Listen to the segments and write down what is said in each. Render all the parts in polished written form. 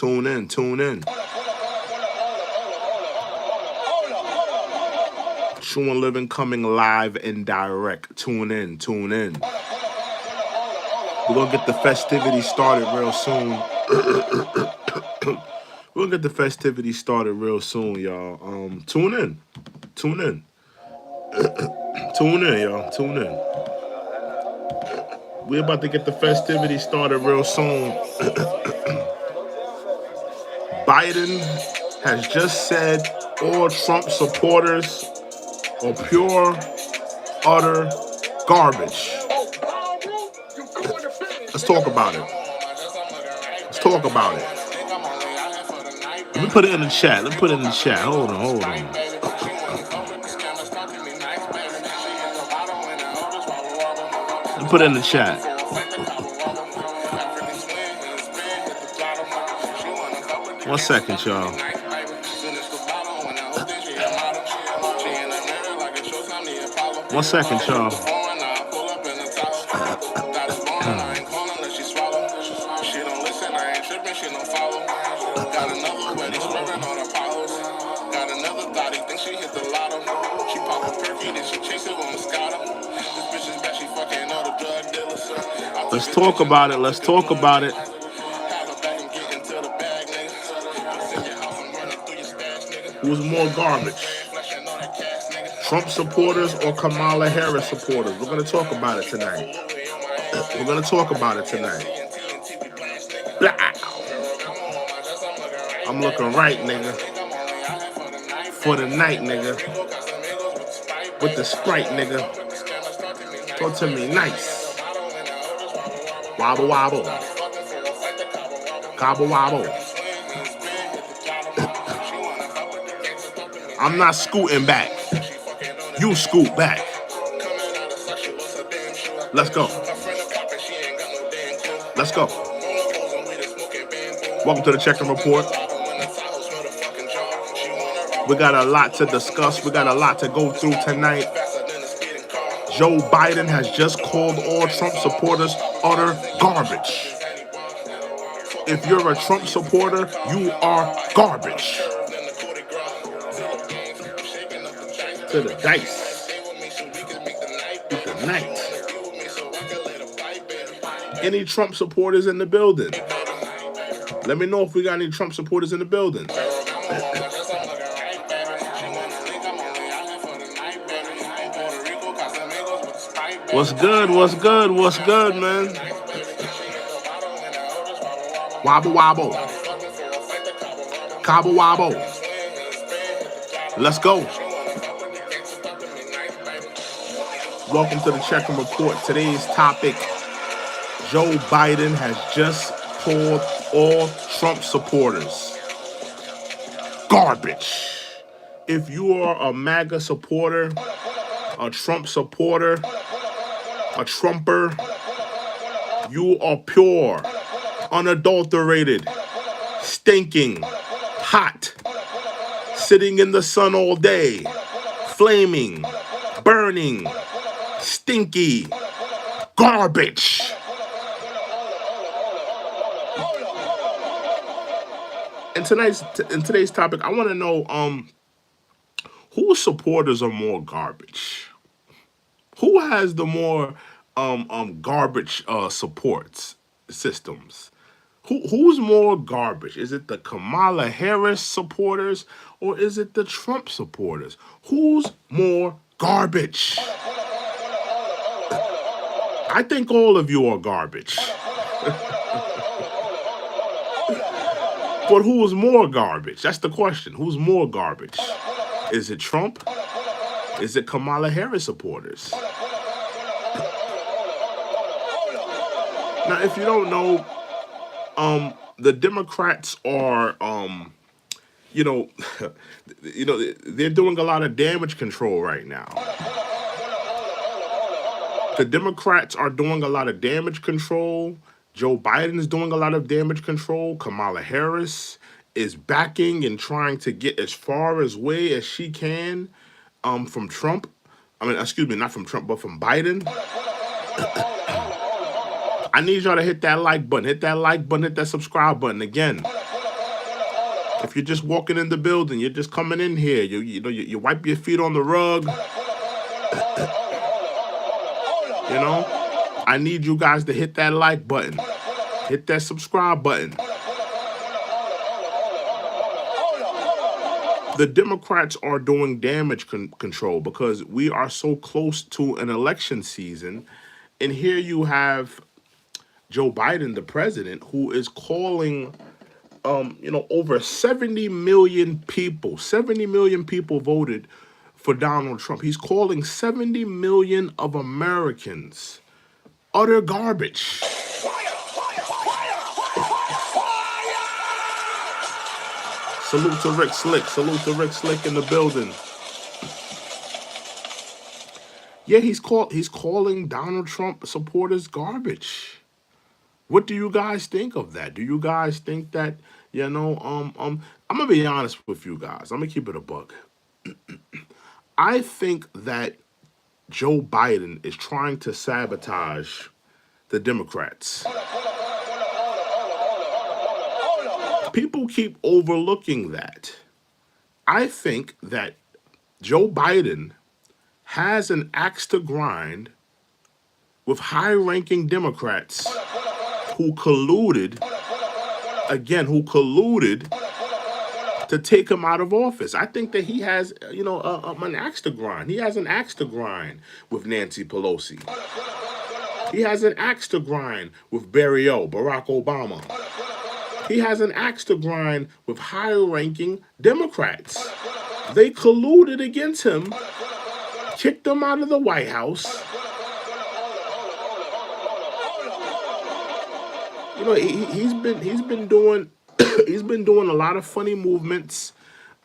Tune in, tune in. True and Living coming live and direct. Tune in, tune in. We're gonna get the festivities started real soon. We're gonna get the festivities started real soon, y'all. Tune in. Tune in. Tune in, y'all. Tune in. We're about to get the festivities started real soon. Biden has just said all Trump supporters are pure, utter garbage. Let's talk about it. Let's talk about it. Let me put it in the chat. Let me put it in the chat. Hold on, hold on. Let me put it in the chat. One second, y'all. One second, y'all. Let's talk about it. Let's talk about it. Who's more garbage? Trump supporters or Kamala Harris supporters? We're going to talk about it tonight. We're going to talk about it tonight. Blah. I'm looking right, nigga. For the night, nigga. With the Sprite, nigga. Talk to me nice. Wobble, wobble. Gobble, wobble. I'm not scooting back. You scoot back. Let's go. Let's go. Welcome to the Check-in Report. We got a lot to discuss. We got a lot to go through tonight. Joe Biden has just called all Trump supporters utter garbage. If you're a Trump supporter, you are garbage. To the dice. With the night. Any Trump supporters in the building? Let me know if we got any Trump supporters in the building. What's good? What's good? What's good, man? Wobble, wobble. Cobble, wobble. Let's go. Welcome to the Check-in Report. Today's topic, Joe Biden has just called all Trump supporters garbage. If you are a MAGA supporter, a Trump supporter, a Trumper, you are pure, unadulterated, stinking, hot, sitting in the sun all day, flaming, burning, stinky, garbage. In today's topic, I want to know whose supporters are more garbage. Who has the more garbage supports systems? Who's more garbage? Is it the Kamala Harris supporters or is it the Trump supporters? Who's more garbage? I think all of you are garbage. But who is more garbage? That's the question. Who's more garbage? Is it Trump? Is it Kamala Harris supporters? Now, if you don't know, the Democrats are, they're doing a lot of damage control right now. The Democrats are doing a lot of damage control. Joe Biden is doing a lot of damage control. Kamala Harris is backing and trying to get as far away as she can from Trump. I mean, excuse me, not from Trump, but from Biden. I need y'all to hit that like button, hit that subscribe button again. If you're just walking in the building, you're just coming in here. You wipe your feet on the rug. You know, I need you guys to hit that like button, hit that subscribe button. The Democrats are doing damage control because we are so close to an election season, and here you have Joe Biden, the president, who is calling over 70 million people voted for Donald Trump. He's calling 70 million of Americans utter garbage. Salute to Rick Slick. Salute to Rick Slick in the building. Yeah, he's calling Donald Trump supporters garbage. What do you guys think of that? Do you guys think that, I'm gonna be honest with you guys. I'm gonna keep it a buck. I think that Joe Biden is trying to sabotage the Democrats. People keep overlooking that. I think that Joe Biden has an axe to grind with high-ranking Democrats who colluded to take him out of office. I think that he has, an axe to grind. He has an axe to grind with Nancy Pelosi. He has an axe to grind with Barack Obama. He has an axe to grind with high-ranking Democrats. They colluded against him, kicked him out of the White House. He's been doing he's been doing a lot of funny movements.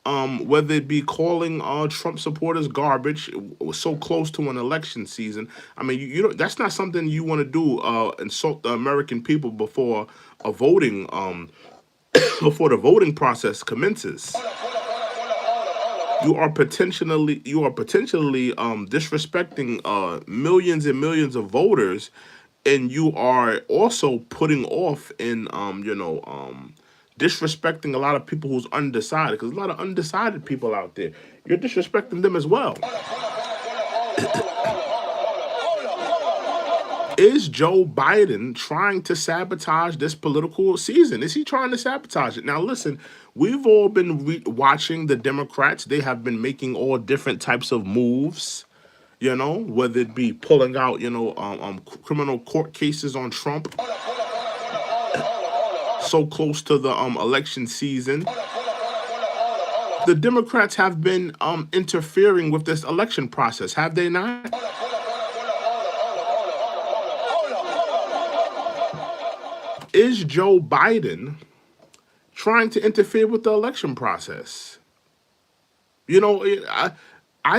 Whether it be calling Trump supporters garbage, it was so close to an election season. I mean, that's not something you want to do. Insult the American people before a voting before the voting process commences. You are potentially disrespecting millions and millions of voters, and you are also putting off and disrespecting a lot of people who's undecided, because a lot of undecided people out there, you're disrespecting them as well. Is Joe Biden trying to sabotage this political season? Is he trying to sabotage it? Now, listen, we've all been watching the Democrats. They have been making all different types of moves, whether it be pulling out, criminal court cases on Trump so close to the election season. The Democrats have been interfering with this election process, have they not? Is Joe Biden trying to interfere with the election process? I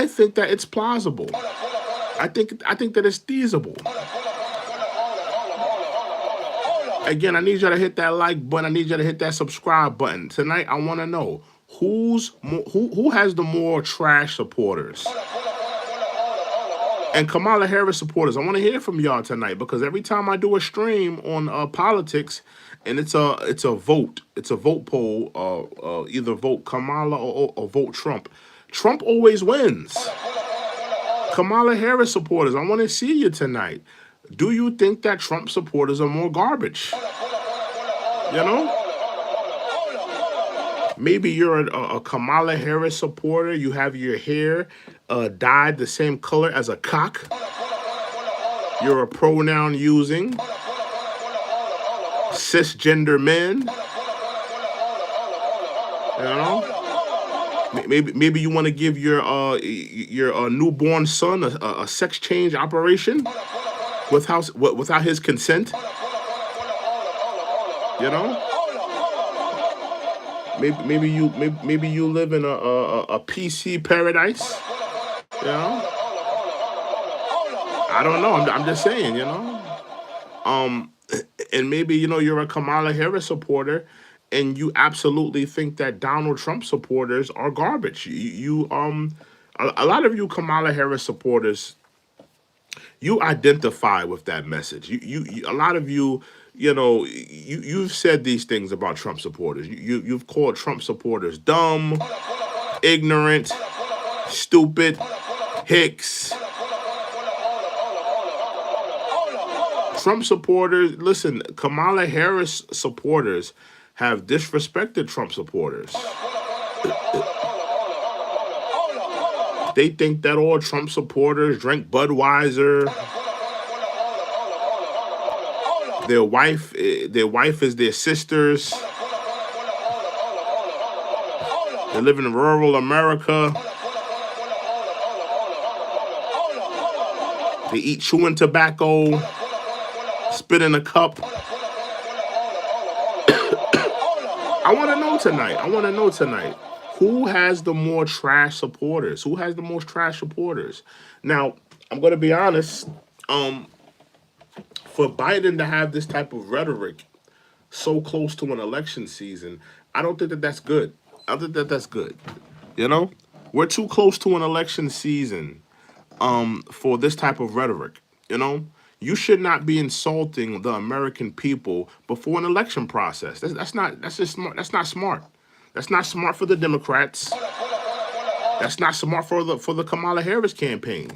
think that it's plausible. I think that it's feasible. Again, I need you to hit that like button. I need you to hit that subscribe button. Tonight, I want to know who has the more trash supporters. And Kamala Harris supporters, I want to hear from y'all tonight, because every time I do a stream on politics, and it's a vote poll, either vote Kamala or vote Trump. Trump always wins. Kamala Harris supporters, I want to see you tonight. Do you think that Trump supporters are more garbage? Maybe you're a Kamala Harris supporter. You have your hair dyed the same color as a cock. You're a pronoun using cisgender men. Maybe you want to give your newborn son a sex change operation without his consent. Maybe you live in a PC paradise. I don't know. I'm just saying. And maybe you're a Kamala Harris supporter, and you absolutely think that Donald Trump supporters are garbage. A lot of you Kamala Harris supporters, you identify with that message. A lot of you, you've said these things about Trump supporters. You've called Trump supporters dumb, ignorant, stupid, hicks. Trump supporters, listen, Kamala Harris supporters have disrespected Trump supporters. They think that all Trump supporters drink Budweiser. Their wife is their sisters. They live in rural America. They eat chewing tobacco, spit in a cup. I want to know tonight. Who has the more trash supporters? Who has the most trash supporters? Now, I'm going to be honest. For Biden to have this type of rhetoric so close to an election season, I don't think that that's good. I don't think that that's good. You know, we're too close to an election season for this type of rhetoric. You know, you should not be insulting the American people before an election process. That's not. That's just smart. That's not smart. That's not smart for the Democrats. That's not smart for the Kamala Harris campaign.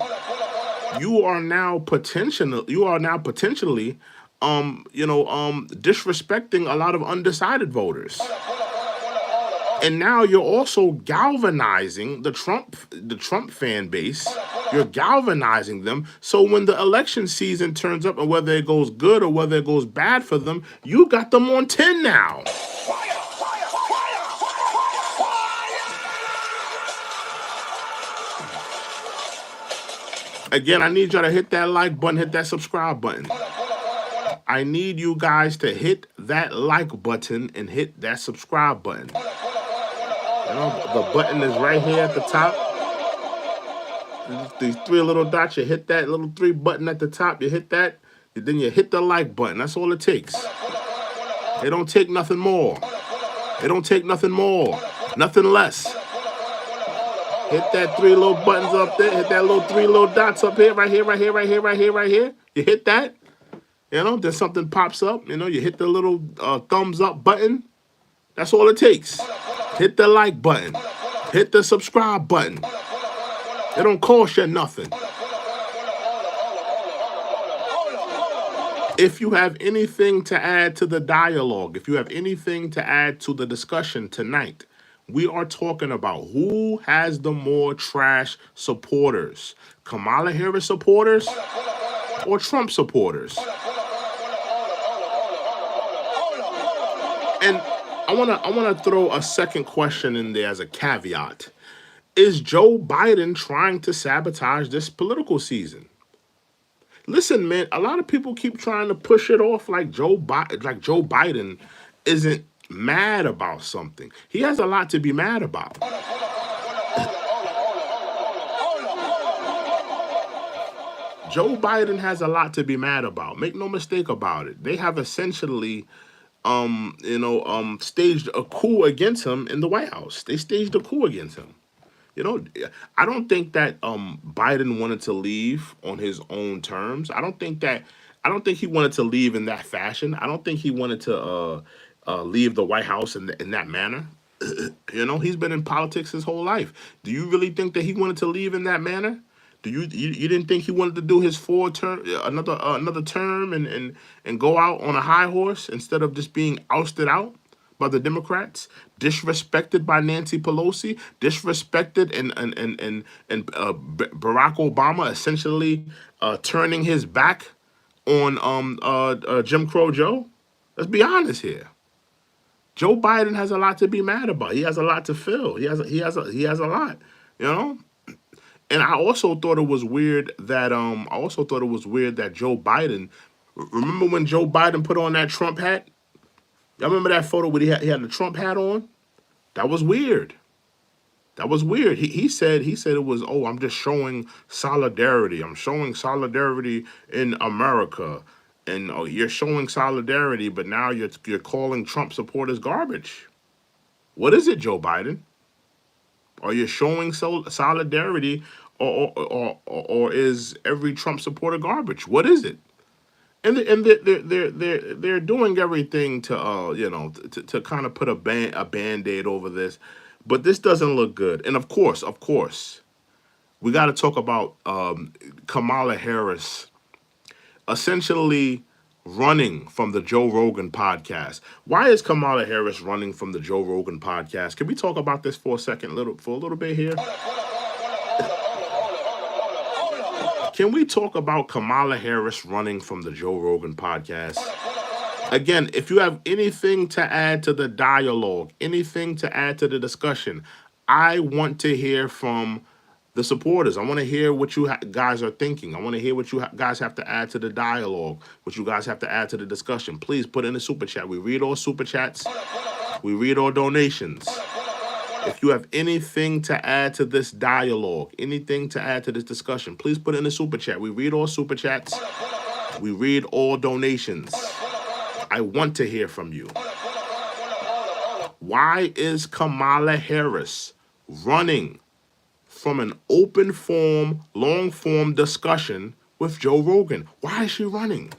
You are now potentially disrespecting a lot of undecided voters. And now you're also galvanizing the Trump fan base. You're galvanizing them. So when the election season turns up, and whether it goes good or whether it goes bad for them, you got them on 10 now. Again, I need y'all to hit that like button, hit that subscribe button. I need you guys to hit that like button and hit that subscribe button. You know, the button is right here at the top. These three little dots, you hit that little 3 button at the top, you hit that, then you hit the like button. That's all it takes. It don't take nothing more. It don't take nothing more. Nothing less. Hit that 3 little buttons up there. Hit that little 3 little dots up here, right here, right here, right here, right here, right here. You hit that. Then something pops up. You hit the little thumbs up button. That's all it takes. Hit the like button. Hit the subscribe button. It don't cost you nothing. If you have anything to add to the dialogue, if you have anything to add to the discussion tonight, we are talking about who has the more trash supporters. Kamala Harris supporters or Trump supporters? And I wanna throw a second question in there as a caveat. Is Joe Biden trying to sabotage this political season? Listen, man, a lot of people keep trying to push it off like Joe Biden isn't mad about something. He has a lot to be mad about. Joe Biden has a lot to be mad about. Make no mistake about it. They have essentially staged a coup against him in the White House. They staged a coup against him. I don't think that Biden wanted to leave on his own terms. I don't think he wanted to leave in that fashion. I don't think he wanted to leave the White House in that manner. He's been in politics his whole life. Do you really think that he wanted to leave in that manner? Do you didn't think he wanted to do his another term and go out on a high horse instead of just being ousted out by the Democrats, disrespected by Nancy Pelosi, disrespected and Barack Obama essentially turning his back on Jim Crow Joe? Let's be honest here. Joe Biden has a lot to be mad about. He has a lot to fill. He has a lot, And I also thought it was weird that Joe Biden. Remember when Joe Biden put on that Trump hat? Y'all remember that photo where he had the Trump hat on? That was weird. He said it was, oh, I'm just showing solidarity. I'm showing solidarity in America. And oh, you're showing solidarity, but now you're calling Trump supporters garbage. What is it, Joe Biden? Are you showing solidarity, or is every Trump supporter garbage? What is it? And they're doing everything to to kind of put a band-aid over this, but this doesn't look good. And of course, we got to talk about Kamala Harris essentially running from the Joe Rogan podcast. Why is Kamala Harris running from the Joe Rogan podcast? Can we talk about this for a second, for a little bit here? Can we talk about Kamala Harris running from the Joe Rogan podcast? Again, if you have anything to add to the dialogue, anything to add to the discussion, I want to hear from the supporters. I want to hear what you guys are thinking. I want to hear what you guys have to add to the dialogue, what you guys have to add to the discussion. Please put in the super chat. We read all super chats. We read all donations. If you have anything to add to this dialogue, anything to add to this discussion, please put in the super chat. We read all super chats. We read all donations. I want to hear from you. Why is Kamala Harris running from an open form, long form discussion with Joe Rogan? Why is she running?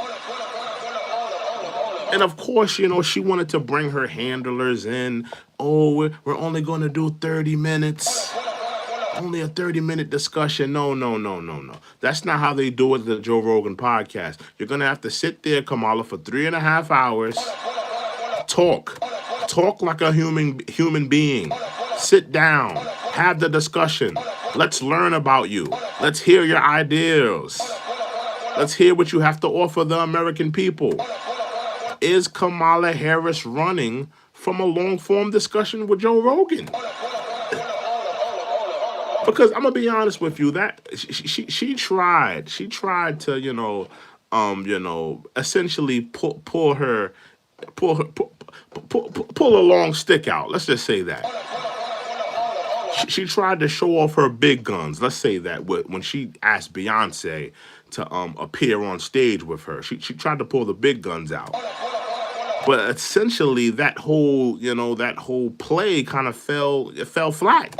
And of course, she wanted to bring her handlers in. Oh, we're only going to do 30 minutes. Only a 30-minute discussion. No, no, no, no, no. That's not how they do it at the Joe Rogan podcast. You're going to have to sit there, Kamala, for 3.5 hours. Talk. Talk like a human being. Sit down. Have the discussion. Let's learn about you. Let's hear your ideas. Let's hear what you have to offer the American people. Is Kamala Harris running from a long-form discussion with Joe Rogan? Because I'm gonna be honest with you, that she tried to essentially pull a long stick out. Let's just say that. She tried to show off her big guns. Let's say that when she asked Beyonce to appear on stage with her, she tried to pull the big guns out. But essentially, that whole play kind of fell flat.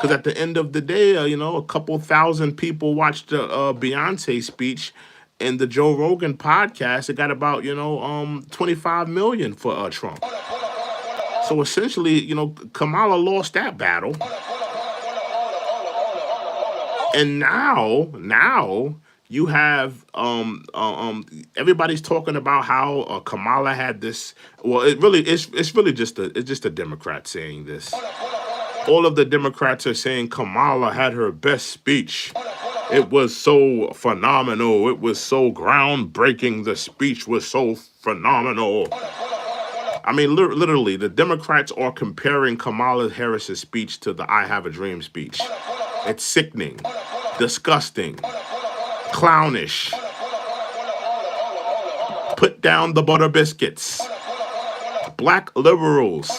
Because at the end of the day, a couple thousand people watched the Beyonce speech, and the Joe Rogan podcast, it got about 25 million for Trump. So essentially, Kamala lost that battle, and now you have everybody's talking about how Kamala had this. Well, it's really just a Democrat saying this. All of the Democrats are saying Kamala had her best speech. It was so phenomenal. It was so groundbreaking. The speech was so phenomenal. I mean, literally, the Democrats are comparing Kamala Harris's speech to the I Have a Dream speech. It's sickening, disgusting, clownish. Put down the butter biscuits. Black liberals,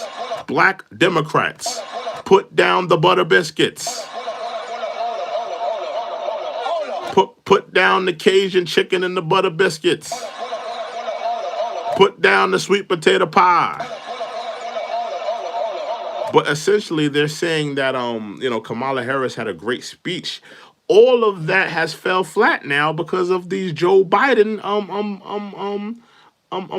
black Democrats, put down the butter biscuits. Put down the Cajun chicken and the butter biscuits. Put down the sweet potato pie. But essentially, they're saying that Kamala Harris had a great speech. All of that has fell flat now because of these Joe Biden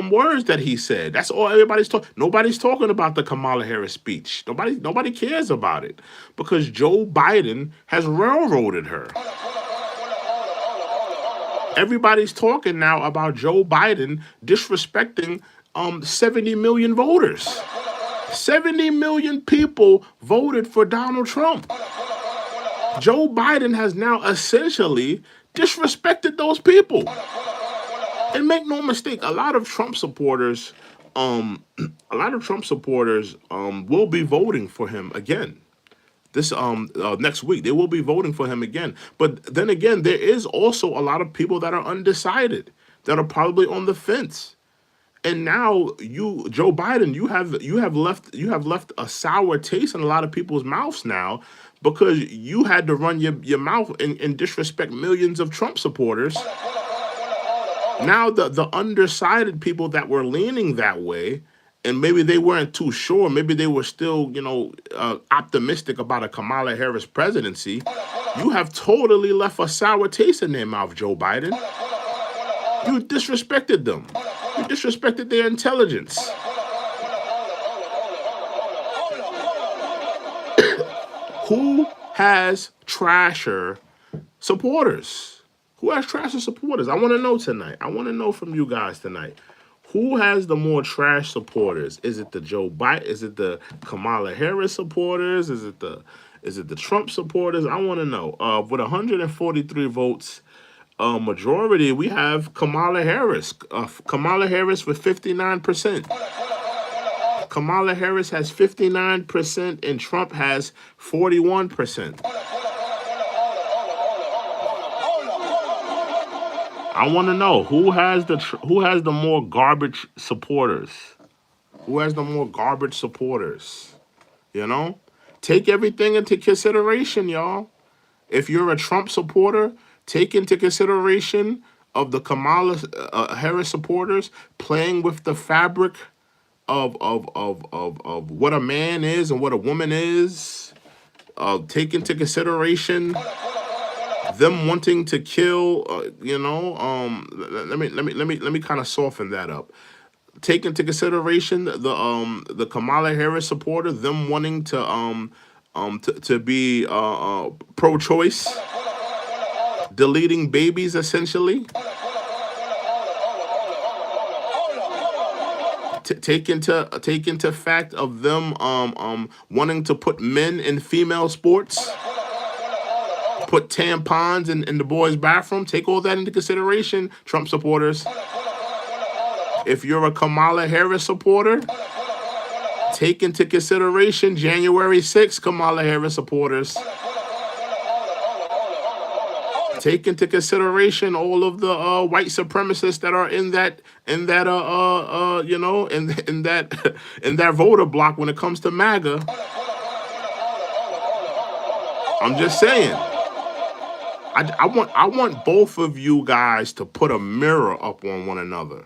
words that he said. That's all everybody's talking. Nobody's talking about the Kamala Harris speech. Nobody cares about it because Joe Biden has railroaded her. Everybody's talking now about Joe Biden disrespecting 70 million voters. 70 million people voted for Donald Trump. Joe Biden has now essentially disrespected those people. And make no mistake, a lot of Trump supporters will be voting for him again. This next week, they will be voting for him again. But then again, there is also a lot of people that are undecided, that are probably on the fence. And now Joe Biden, you have left a sour taste in a lot of people's mouths now because you had to run your mouth and disrespect millions of Trump supporters. Now the undecided people that were leaning that way, and maybe they weren't too sure, maybe they were still, optimistic about a Kamala Harris presidency, you have totally left a sour taste in their mouth, Joe Biden. You disrespected them. You disrespected their intelligence. Who has trasher supporters? Who has trasher supporters? I want to know tonight. I want to know from you guys tonight. Who has the more trash supporters? Is it the Joe Biden? Is it the Kamala Harris supporters? Is it the Trump supporters? I want to know. With 143 votes, majority, we have Kamala Harris. Kamala Harris with 59%. Kamala Harris has 59% and Trump has 41%. I want to know who has the more garbage supporters? Who has the more garbage supporters? You know? Take everything into consideration, y'all. If you're a Trump supporter, take into consideration of the Kamala Harris supporters playing with the fabric of what a man is and what a woman is. Take into consideration them wanting to kill. Let me kind of soften that up. Take into consideration the Kamala Harris supporter, them wanting to be pro-choice, deleting babies essentially. Take into fact of them wanting to put men in female sports, put tampons in the boys' bathroom. Take all that into consideration, Trump supporters. If you're a Kamala Harris supporter, take into consideration January 6th, Kamala Harris supporters. Take into consideration all of the white supremacists that are in that in that in that voter block when it comes to MAGA. I'm just saying. I want both of you guys to put a mirror up on one another.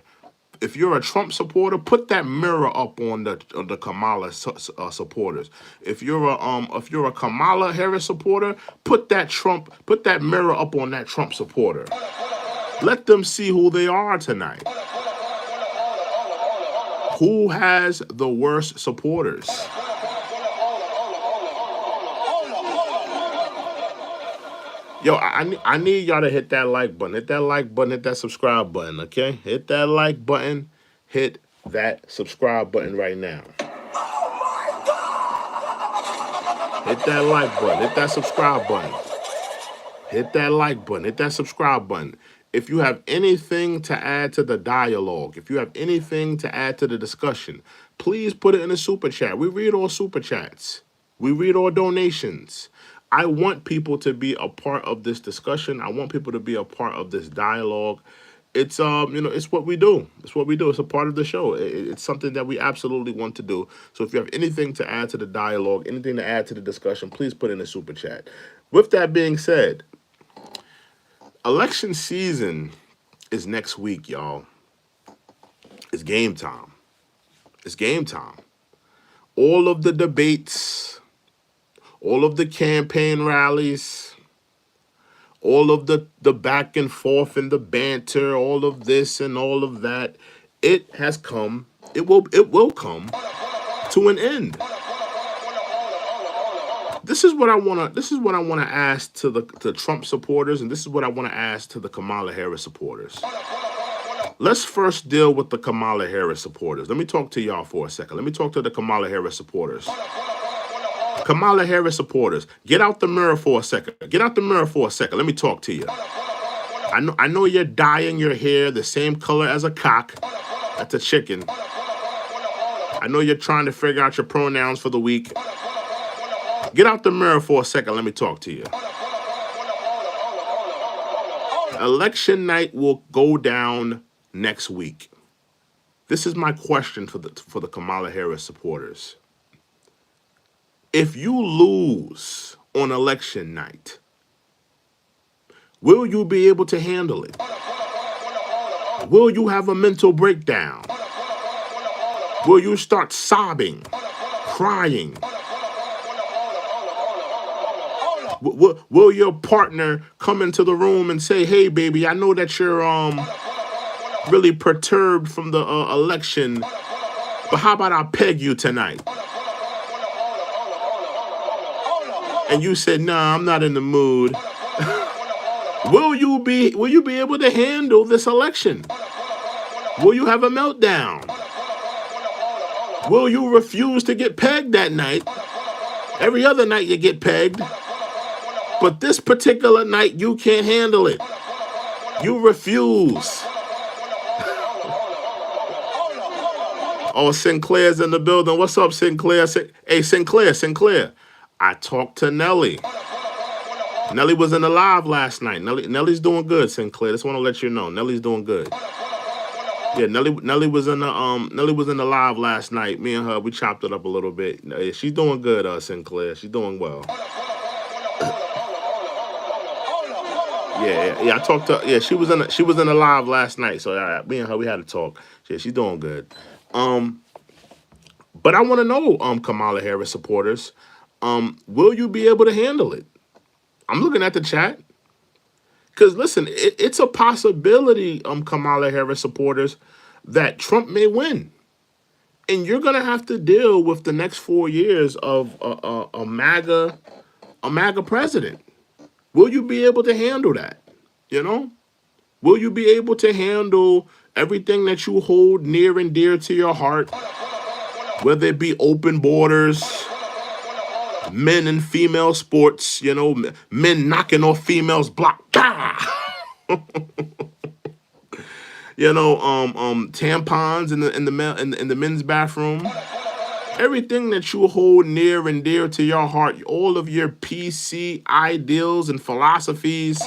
If you're a Trump supporter, put that mirror up on the Kamala supporters. If you're a Kamala Harris supporter, put that mirror up on that Trump supporter. Let them see who they are tonight. Who has the worst supporters? Yo, I need y'all to hit that like button. Hit that like button. Hit that subscribe button, okay? Hit that like button. Hit that subscribe button right now. Hit that like button. Hit that subscribe button. Hit that like button. Hit that subscribe button. If you have anything to add to the dialogue, if you have anything to add to the discussion, please put it in a super chat. We read all super chats. We read all donations. I want people to be a part of this discussion. I want people to be a part of this dialogue. It's it's what we do. It's what we do. It's a part of the show. It's something that we absolutely want to do. So if you have anything to add to the dialogue, anything to add to the discussion, please put in a super chat. With that being said, election season is next week, y'all. It's game time. It's game time. All of the debates, all of the campaign rallies, all of the back and forth and the banter, all of this and all of that, it has come, it will come to an end. This is what I wanna ask to the Trump supporters, and this is what I wanna ask to the Kamala Harris supporters. Let's first deal with the Kamala Harris supporters. Let me talk to y'all for a second. Let me talk to the Kamala Harris supporters. Kamala Harris supporters, get out the mirror for a second. Get out the mirror for a second. Let me talk to you. I know you're dyeing your hair the same color as a cock. That's a chicken. I know you're trying to figure out your pronouns for the week. Get out the mirror for a second. Let me talk to you. Election night will go down next week. This is my question for the Kamala Harris supporters. If you lose on election night, will you be able to handle it? Will you have a mental breakdown? Will you start sobbing, crying? Will your partner come into the room and say, "Hey, baby, I know that you're really perturbed from the election. But how about I peg you tonight? And you said, nah, I'm not in the mood. Will you be able to handle this election? Will you have a meltdown? Will you refuse to get pegged that night? Every other night you get pegged. But this particular night you can't handle it. You refuse. Oh, Sinclair's in the building. What's up, Sinclair? Hey, Sinclair. I talked to Nelly. Nelly was in the live last night. Nelly's doing good, Sinclair. Just want to let you know. Nelly's doing good. Yeah, Nelly was in the live last night. Me and her, we chopped it up a little bit. Yeah, she's doing good, Sinclair. She's doing well. Yeah. I talked to. Yeah, she was in the live last night. So me and her, we had a talk. Yeah, she's doing good. But I want to know, Kamala Harris supporters, will you be able to handle it? I'm looking at the chat. Because listen, it's a possibility, Kamala Harris supporters, that Trump may win. And you're going to have to deal with the next 4 years of a MAGA president. Will you be able to handle that? You know? Will you be able to handle everything that you hold near and dear to your heart? Whether it be open borders, men and female sports, men knocking off females' block. Tampons in the men's bathroom. Everything that you hold near and dear to your heart, all of your PC ideals and philosophies.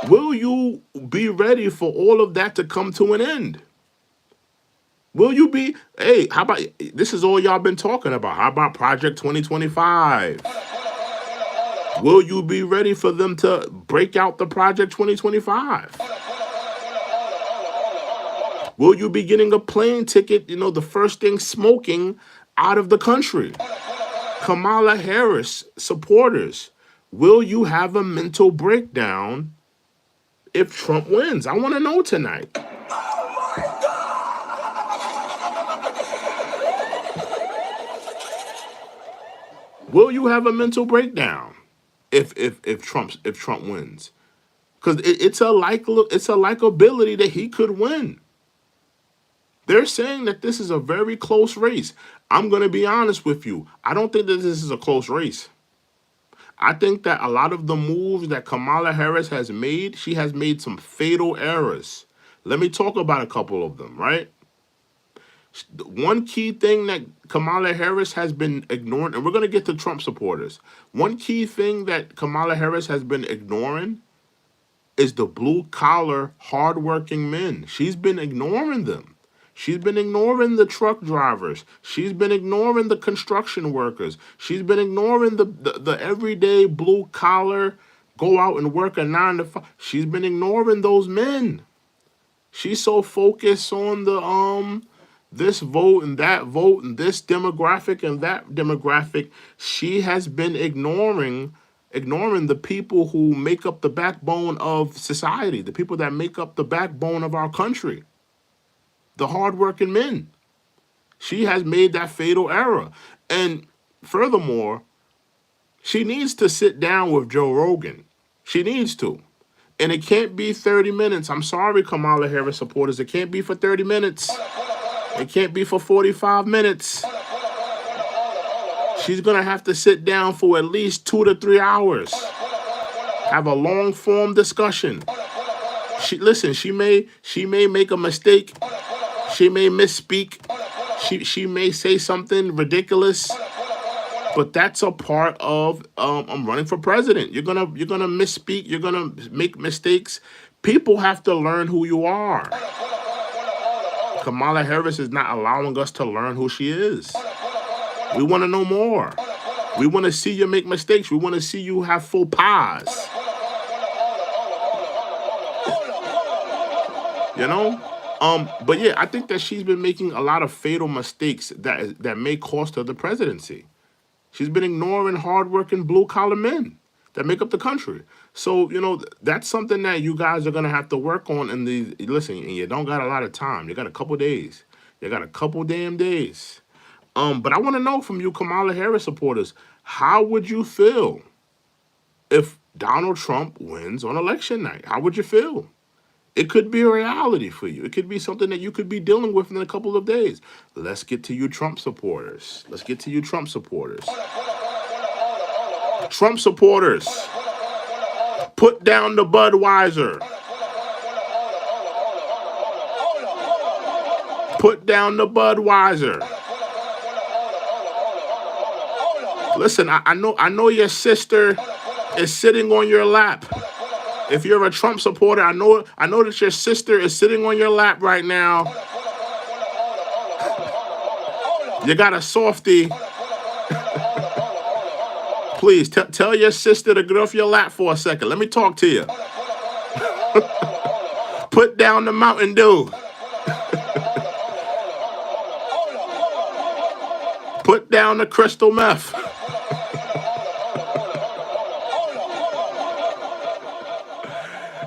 Will you be ready for all of that to come to an end? Will you be, hey, how about, this is all y'all been talking about. How about Project 2025? Will you be ready for them to break out the Project 2025? Will you be getting a plane ticket, the first thing smoking out of the country? Kamala Harris supporters, will you have a mental breakdown if Trump wins? I want to know tonight. Will you have a mental breakdown if Trump wins? Because it's a likability that he could win. They're saying that this is a very close race. I'm going to be honest with you. I don't think that this is a close race. I think that a lot of the moves that Kamala Harris has made, she has made some fatal errors. Let me talk about a couple of them, right? One key thing that Kamala Harris has been ignoring, and we're going to get to Trump supporters. One key thing that Kamala Harris has been ignoring is the blue-collar, hardworking men. She's been ignoring them. She's been ignoring the truck drivers. She's been ignoring the construction workers. She's been ignoring the everyday blue-collar, go out and work a 9 to 5. She's been ignoring those men. She's so focused on the this vote and this demographic and that demographic. She has been ignoring the people who make up the backbone of society, the people that make up the backbone of our country, the hardworking men. She has made that fatal error. And furthermore, she needs to sit down with Joe Rogan. She needs to. And it can't be 30 minutes. I'm sorry, Kamala Harris supporters. It can't be for 30 minutes. It can't be for 45 minutes. She's going to have to sit down for at least 2 to 3 hours. Have a long form discussion. She may make a mistake. She may misspeak. She may say something ridiculous. But that's a part of I'm running for president. You're gonna misspeak. You're gonna make mistakes. People have to learn who you are. Kamala Harris is not allowing us to learn who she is. We want to know more. We want to see you make mistakes. We want to see you have faux pas. But yeah, I think that she's been making a lot of fatal mistakes that may cost her the presidency. She's been ignoring hardworking blue-collar men. that make up the country. So, that's something that you guys are gonna have to work on in the listen, and you don't got a lot of time. You got a couple days. You got a couple damn days. But I want to know from you Kamala Harris supporters, how would you feel if Donald Trump wins on election night? How would you feel? It could be a reality for you. It could be something that you could be dealing with in a couple of days. Let's get to you Trump supporters. Let's get to you Trump supporters. Trump supporters, put down the Budweiser. Put down the Budweiser. Listen, I know your sister is sitting on your lap. If you're a Trump supporter, I know that your sister is sitting on your lap right now. You got a softie. Please tell your sister to get off your lap for a second. Let me talk to you. Put down the Mountain Dew. Put down the crystal meth.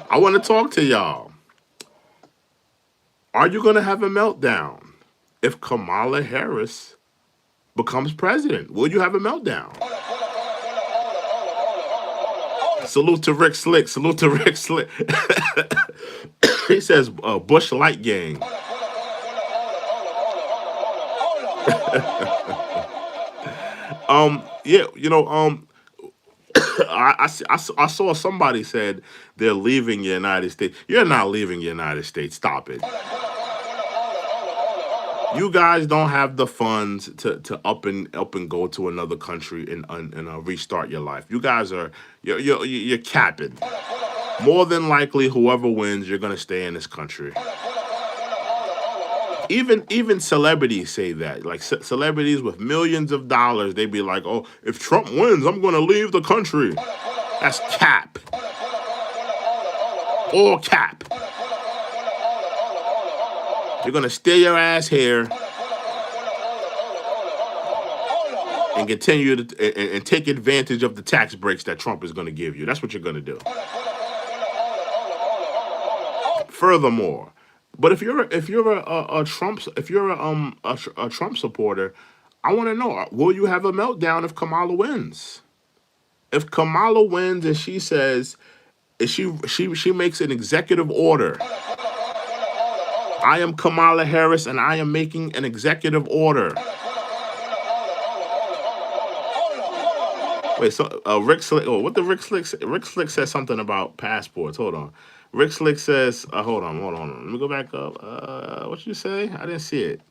I want to talk to y'all. Are you going to have a meltdown if Kamala Harris becomes president? Will you have a meltdown? Salute to Rick Slick. Salute to Rick Slick. He says Bush Light Gang. Yeah, I saw somebody said they're leaving the United States. You're not leaving the United States. Stop it. You guys don't have the funds to up and go to another country and restart your life. You guys you're capping. More than likely, whoever wins, you're gonna stay in this country. Even celebrities say that. Like celebrities with millions of dollars, they be like, "Oh, if Trump wins, I'm gonna leave the country." That's cap. All cap. You're gonna stay your ass here and continue and take advantage of the tax breaks that Trump is gonna give you. That's what you're gonna do. Furthermore, but if you're a Trump supporter, I want to know: will you have a meltdown if Kamala wins? If Kamala wins and she says, she makes an executive order. I am Kamala Harris and I am making an executive order. Wait, so Rick Slick. Oh, what the Rick Slick? Rick Slick says something about passports. Hold on. Rick Slick says, hold on. Let me go back up. What did you say? I didn't see it.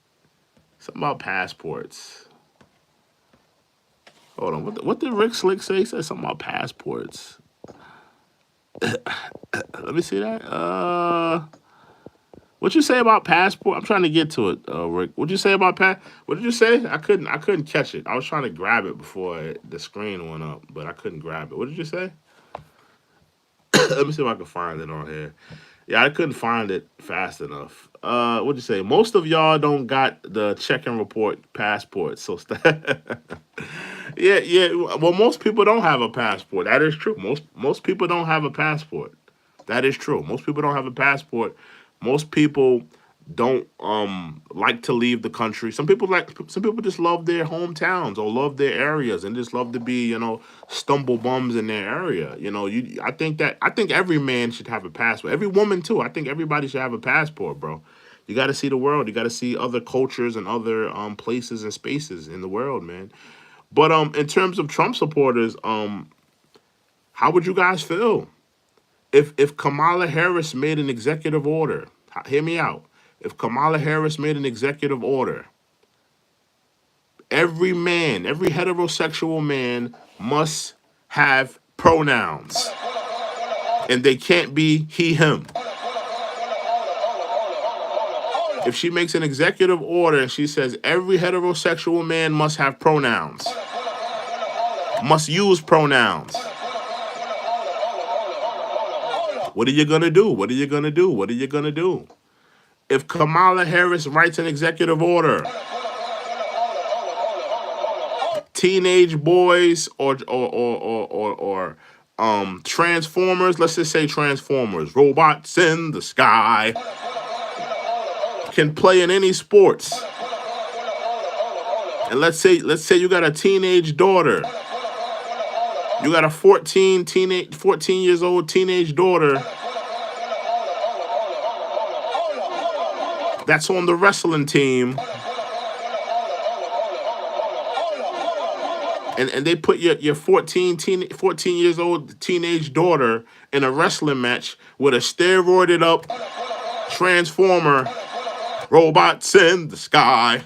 Something about passports. Hold on. What did Rick Slick say? He said something about passports. Let me see that. What you say about passport? I'm trying to get to it, Rick. What you say about What did you say? I couldn't catch it. I was trying to grab it before the screen went up, but I couldn't grab it. What did you say? Let me see if I can find it on here. Yeah, I couldn't find it fast enough. What'd you say? Most of y'all don't got the check and report passport, so yeah. Well, most people don't have a passport. That is true. Most people don't have a passport. That is true. Most people don't have a passport. Most people don't like to leave the country. Some people just love their hometowns or love their areas and just love to be, stumble bums in their area. I think every man should have a passport. Every woman too. I think everybody should have a passport, bro. You got to see the world. You got to see other cultures and other places and spaces in the world, man. But in terms of Trump supporters, how would you guys feel if Kamala Harris made an executive order? Hear me out. If Kamala Harris made an executive order, every man, every heterosexual man must have pronouns. And they can't be he, him. If she makes an executive order and she says every heterosexual man must have pronouns, must use pronouns, what are you going to do? What are you going to do? What are you going to do? If Kamala Harris writes an executive order, teenage boys or Transformers, let's just say Transformers, robots in the sky, can play in any sports. And let's say you got a teenage daughter. You got a 14 years old teenage daughter that's on the wrestling team. And they put your 14 years old teenage daughter in a wrestling match with a steroided up transformer, robots in the sky.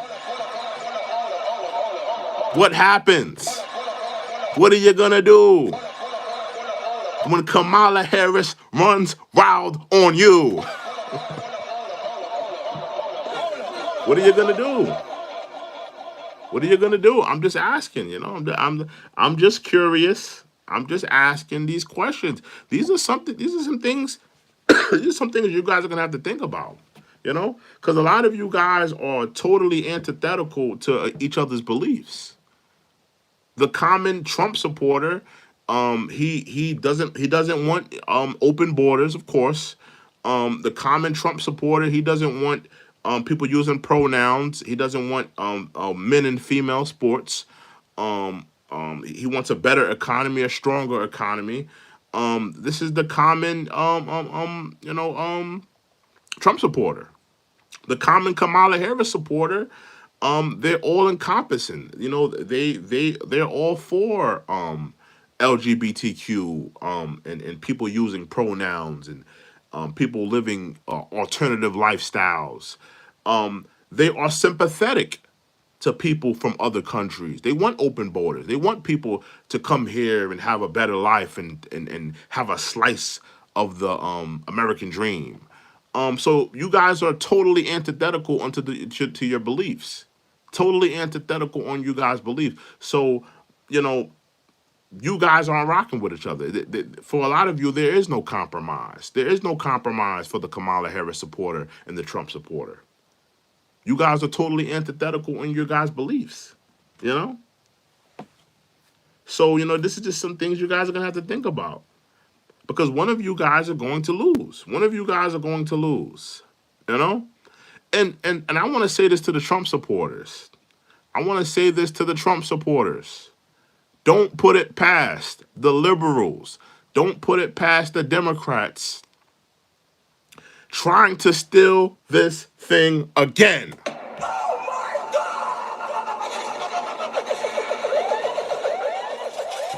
What happens? What are you gonna do when Kamala Harris runs wild on you? What are you gonna do? What are you gonna do? I'm just asking. I'm just curious. I'm just asking these questions. These are some things. These are some things you guys are gonna have to think about. Because a lot of you guys are totally antithetical to each other's beliefs. The common Trump supporter, he doesn't want open borders, of course. The common Trump supporter, he doesn't want people using pronouns. He doesn't want men and female sports. He wants a better economy, a stronger economy. This is the common Trump supporter. The common Kamala Harris supporter, they're all encompassing. They're all for LGBTQ, and people using pronouns, and people living alternative lifestyles. They are sympathetic to people from other countries. They want open borders. They want people to come here and have a better life, and have a slice of the American dream. So you guys are totally antithetical to your beliefs. Totally antithetical on you guys' beliefs. So, you know, you guys aren't rocking with each other. For a lot of you, there is no compromise. There is no compromise for the Kamala Harris supporter and the Trump supporter. You guys are totally antithetical in your guys' beliefs. You know? So, this is just some things you guys are going to have to think about. Because one of you guys are going to lose. One of you guys are going to lose. You know? And I want to say this to the Trump supporters. I want to say this to the Trump supporters. Don't put it past the liberals. Don't put it past the Democrats trying to steal this thing again.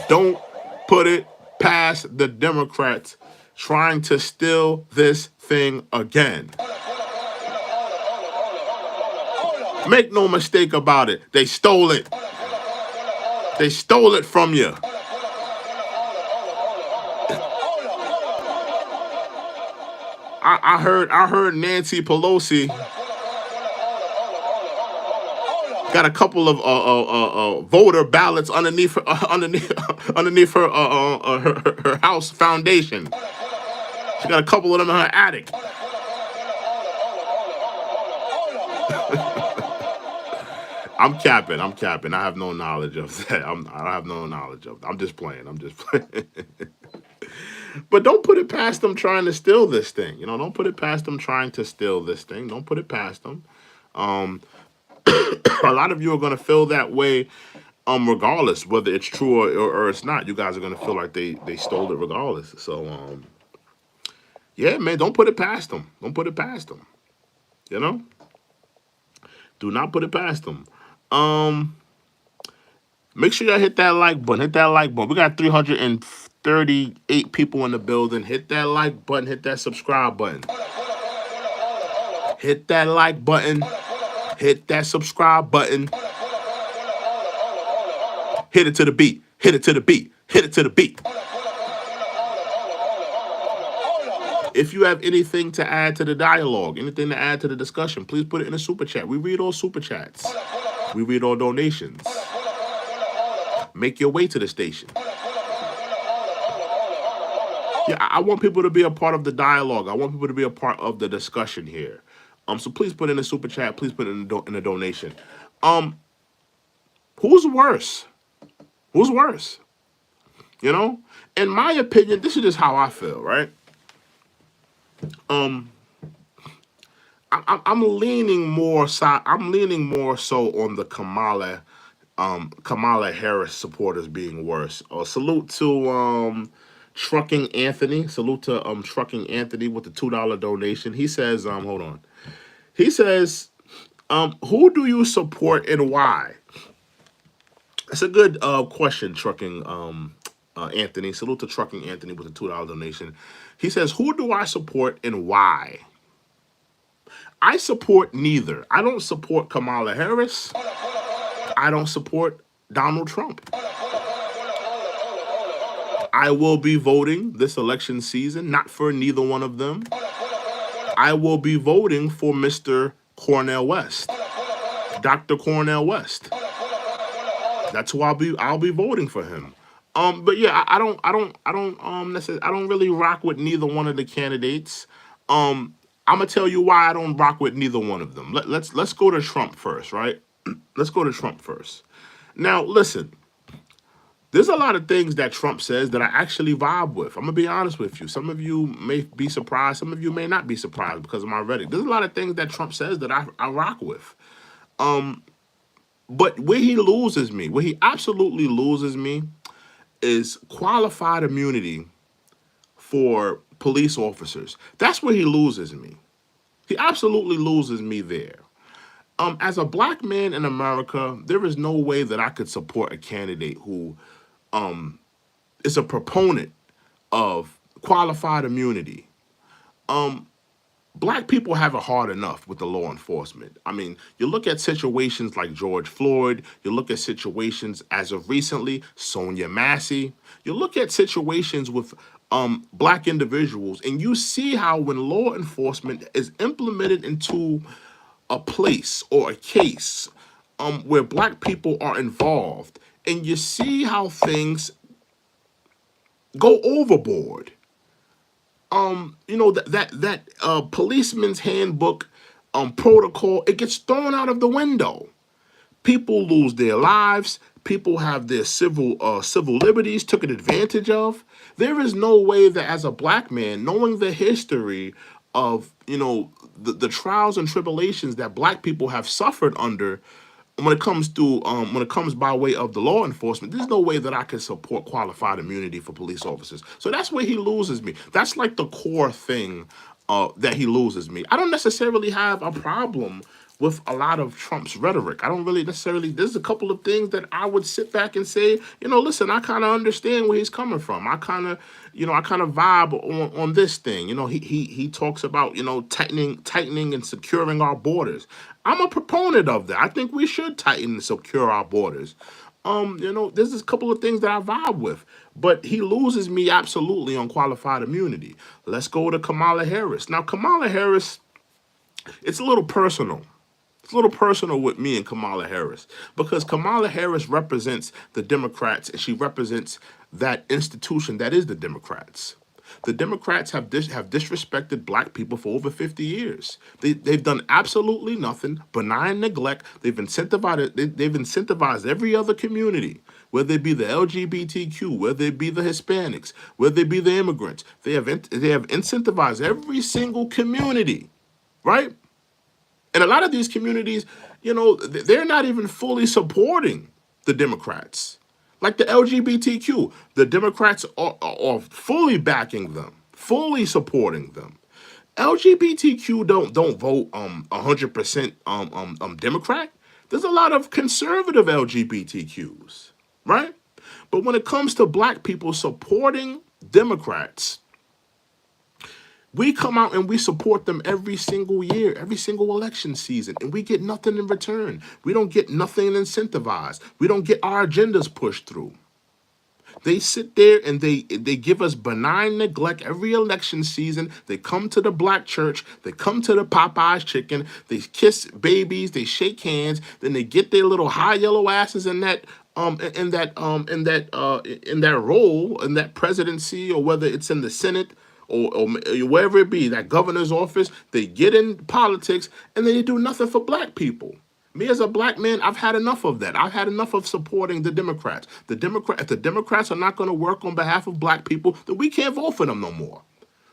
Don't put it past the Democrats trying to steal this thing again. Make no mistake about it. They stole it. They stole it from you. I heard Nancy Pelosi got a couple of voter ballots underneath her house foundation. She got a couple of them in her attic. I'm capping. I have no knowledge of that. I have no knowledge of that. I'm just playing. But don't put it past them trying to steal this thing. Don't put it past them trying to steal this thing. Don't put it past them. A lot of you are going to feel that way, regardless whether it's true or it's not. You guys are going to feel like they stole it regardless. So, yeah, man, don't put it past them. Don't put it past them. Do not put it past them. Make sure y'all hit that like button. Hit that like button. We got 338 people in the building. Hit that like button. Hit that subscribe button. Hit that like button. Hit that subscribe button. Hit it to the beat. Hit it to the beat. Hit it to the beat. If you have anything to add to the dialogue, anything to add to the discussion, please put it in the super chat. We read all super chats. We read all donations. Make your way to the station. Yeah, I want people to be a part of the dialogue. I want people to be a part of the discussion here. So please put in the super chat. Please put it in the donation. Who's worse? Who's worse? You know, in my opinion, this is just how I feel, right? Um, I'm leaning more side. I'm leaning more so on the Kamala Harris supporters being worse. Salute to Trucking Anthony. Salute to Trucking Anthony with the $2 donation. He says, hold on. He says, who do you support and why? That's a good question, Trucking Anthony. Salute to Trucking Anthony with a $2 donation. He says, who do I support and why? I support neither. I don't support Kamala Harris. I don't support Donald Trump. I will be voting this election season, not for neither one of them. I will be voting for Mr. Cornel West, Dr. Cornel West. That's who I'll be voting for him. But yeah, I don't really rock with neither one of the candidates. I'm gonna tell you why I don't rock with neither one of them. Let's go to Trump first, right? Let's go to Trump first. Now, listen, there's a lot of things that Trump says that I actually vibe with. I'm gonna be honest with you. Some of you may be surprised. Some of you may not be surprised because of my Reddit. There's a lot of things that Trump says that I rock with. But where he loses me, where he absolutely loses me, is qualified immunity for police officers. That's where he loses me. He absolutely loses me there. As a black man in America, there is no way that I could support a candidate who is a proponent of qualified immunity. Black people have it hard enough with the law enforcement. I mean, you look at situations like George Floyd, you look at situations as of recently, Sonia Massey, you look at situations with black individuals, and you see how when law enforcement is implemented into a place or a case where black people are involved, and you see how things go overboard. That policeman's handbook protocol, it gets thrown out of the window. People lose their lives. People have their civil liberties taken advantage of. There is no way that as a black man, knowing the history of the trials and tribulations that black people have suffered under when it comes by way of the law enforcement, there's no way that I can support qualified immunity for police officers. So that's where he loses me. That's like the core thing that he loses me. I don't necessarily have a problem with a lot of Trump's rhetoric. I don't really necessarily. There's a couple of things that I would sit back and say, listen, I kind of understand where he's coming from. I kind of vibe on this thing. He talks about tightening and securing our borders. I'm a proponent of that. I think we should tighten and secure our borders. There's a couple of things that I vibe with, but he loses me absolutely on qualified immunity. Let's go to Kamala Harris. Now, Kamala Harris, it's a little personal. It's a little personal with me and Kamala Harris because Kamala Harris represents the Democrats and she represents that institution that is the Democrats. The Democrats have disrespected black people for over 50 years. They've done absolutely nothing, benign neglect. They've incentivized every other community, whether it be the LGBTQ, whether it be the Hispanics, whether it be the immigrants. They have incentivized every single community, right? And a lot of these communities, they're not even fully supporting the Democrats. Like the LGBTQ, the Democrats are fully backing them, fully supporting them. LGBTQ don't vote 100% Democrat. There's a lot of conservative LGBTQs, right? But when it comes to black people supporting Democrats, we come out and we support them every single year, every single election season, and we get nothing in return. We don't get nothing incentivized. We don't get our agendas pushed through. They sit there and they give us benign neglect every election season. They come to the black church. They come to the Popeyes chicken. They kiss babies. They shake hands. Then they get their little high yellow asses in that role, in that presidency, or whether it's in the Senate or wherever it be, that governor's office. They get in politics and they do nothing for black people. Me as a black man, I've had enough of that. I've had enough of supporting the Democrats. If the Democrats are not going to work on behalf of black people, then we can't vote for them no more.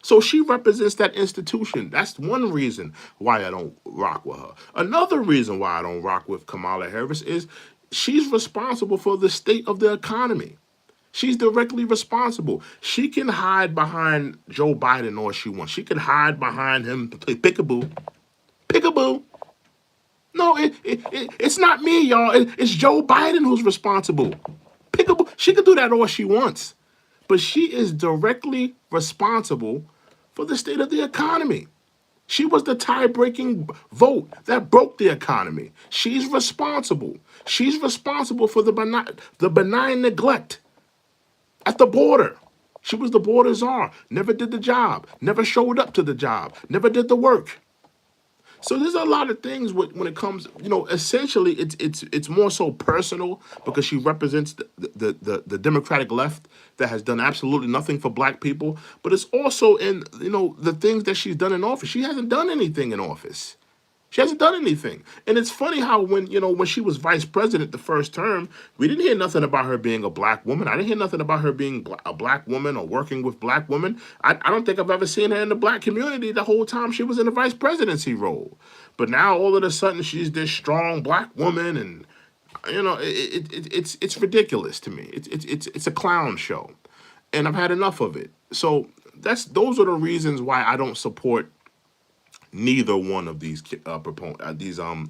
So she represents that institution. That's one reason why I don't rock with her. Another reason why I don't rock with Kamala Harris is she's responsible for the state of the economy. She's directly responsible. She can hide behind Joe Biden all she wants. She can hide behind him, play peekaboo. Peekaboo. No, it's not me, y'all. It's Joe Biden who's responsible. Peekaboo. She can do that all she wants. But she is directly responsible for the state of the economy. She was the tie-breaking vote that broke the economy. She's responsible. She's responsible for the benign neglect at the border. She was the border czar. Never did the job. Never showed up to the job. Never did the work. So there's a lot of things when it comes, essentially it's more so personal because she represents the Democratic left that has done absolutely nothing for black people. But it's also in, the things that she's done in office. She hasn't done anything in office. She hasn't done anything. And it's funny how when she was vice president the first term, we didn't hear nothing about her being a black woman. I didn't hear nothing about her being a black woman or working with black women. I don't think I've ever seen her in the black community the whole time she was in the vice presidency role. But now all of a sudden she's this strong black woman, and it's ridiculous to me. It's a clown show, and I've had enough of it. So those are the reasons why I don't support neither one of these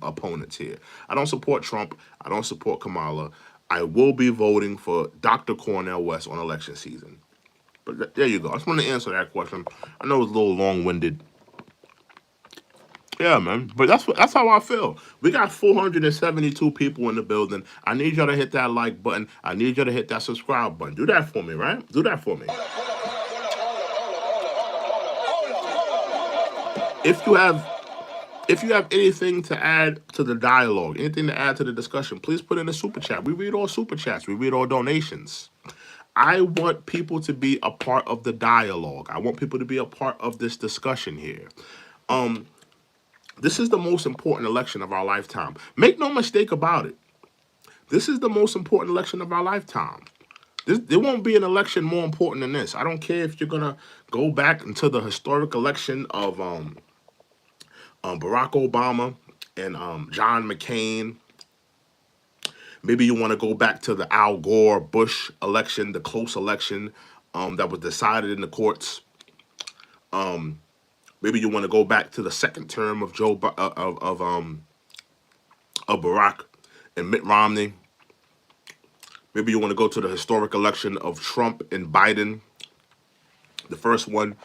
opponents here. I don't support Trump. I don't support Kamala. I will be voting for Dr. Cornel West on election season. But there you go. I just want to answer that question. I know it's a little long-winded. Yeah, man. But that's how I feel. We got 472 people in the building. I need y'all to hit that like button. I need y'all to hit that subscribe button. Do that for me, right? Do that for me. If you have anything to add to the dialogue, anything to add to the discussion, please put in a super chat. We read all super chats. We read all donations. I want people to be a part of the dialogue. I want people to be a part of this discussion here. This is the most important election of our lifetime. Make no mistake about it. This is the most important election of our lifetime. There won't be an election more important than this. I don't care if you're going to go back into the historic election of Barack Obama and John McCain. Maybe you want to go back to the Al Gore Bush election, the close election that was decided in the courts. Maybe you want to go back to the second term of Barack and Mitt Romney. Maybe you want to go to the historic election of Trump and Biden, the first one.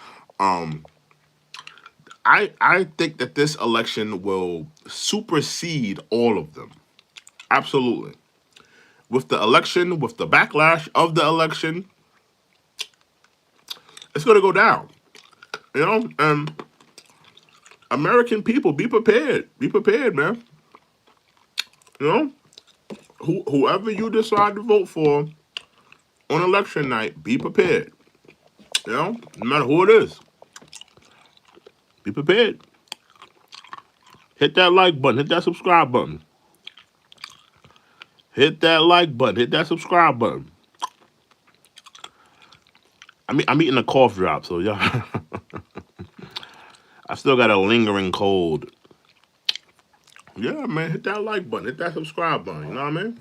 I think that this election will supersede all of them. Absolutely. With the election, with the backlash of the election, it's going to go down. And American people, be prepared. Be prepared, man. Whoever you decide to vote for on election night, be prepared. No matter who it is. Be prepared. Hit that like button. Hit that subscribe button. Hit that like button. Hit that subscribe button. I'm eating a cough drop, so y'all. I still got a lingering cold. Yeah, man. Hit that like button. Hit that subscribe button. You know what I mean?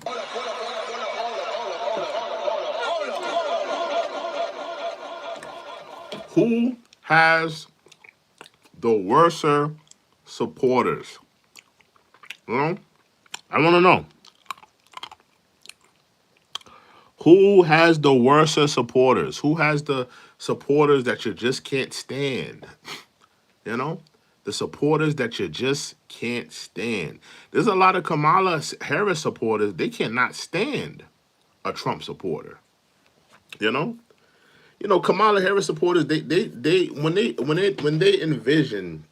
Who has the worser supporters? I want to know. Who has the worser supporters? Who has the supporters that you just can't stand? The supporters that you just can't stand. There's a lot of Kamala Harris supporters. They cannot stand a Trump supporter. Kamala Harris supporters. When they envision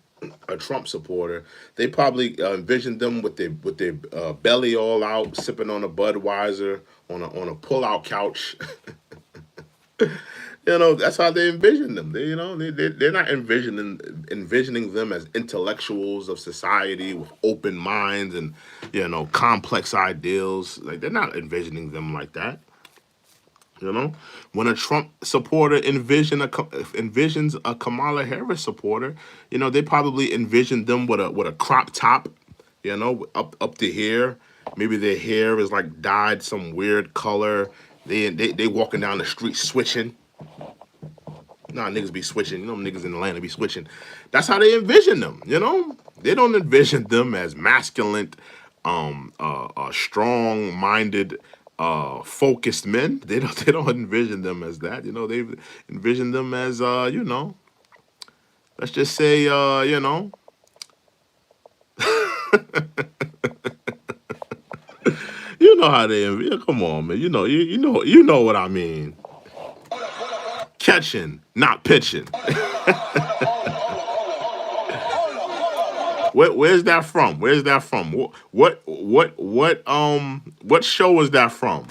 a Trump supporter, they probably envision them with their belly all out, sipping on a Budweiser on a pull-out couch. That's how they envision them. They're not envisioning them as intellectuals of society with open minds and complex ideals. Like they're not envisioning them like that. When a Trump supporter envisions a Kamala Harris supporter, they probably envision them with a crop top, up to here. Maybe their hair is like dyed some weird color. They walking down the street switching. Nah, niggas be switching. Niggas in Atlanta be switching. That's how they envision them. They don't envision them as masculine, strong-minded, focused men. They don't envision them as that. They envision them as let's just say you know how they come on, man. You know what I mean. Catching, not pitching. Where's that from? Where's that from? What show is that from?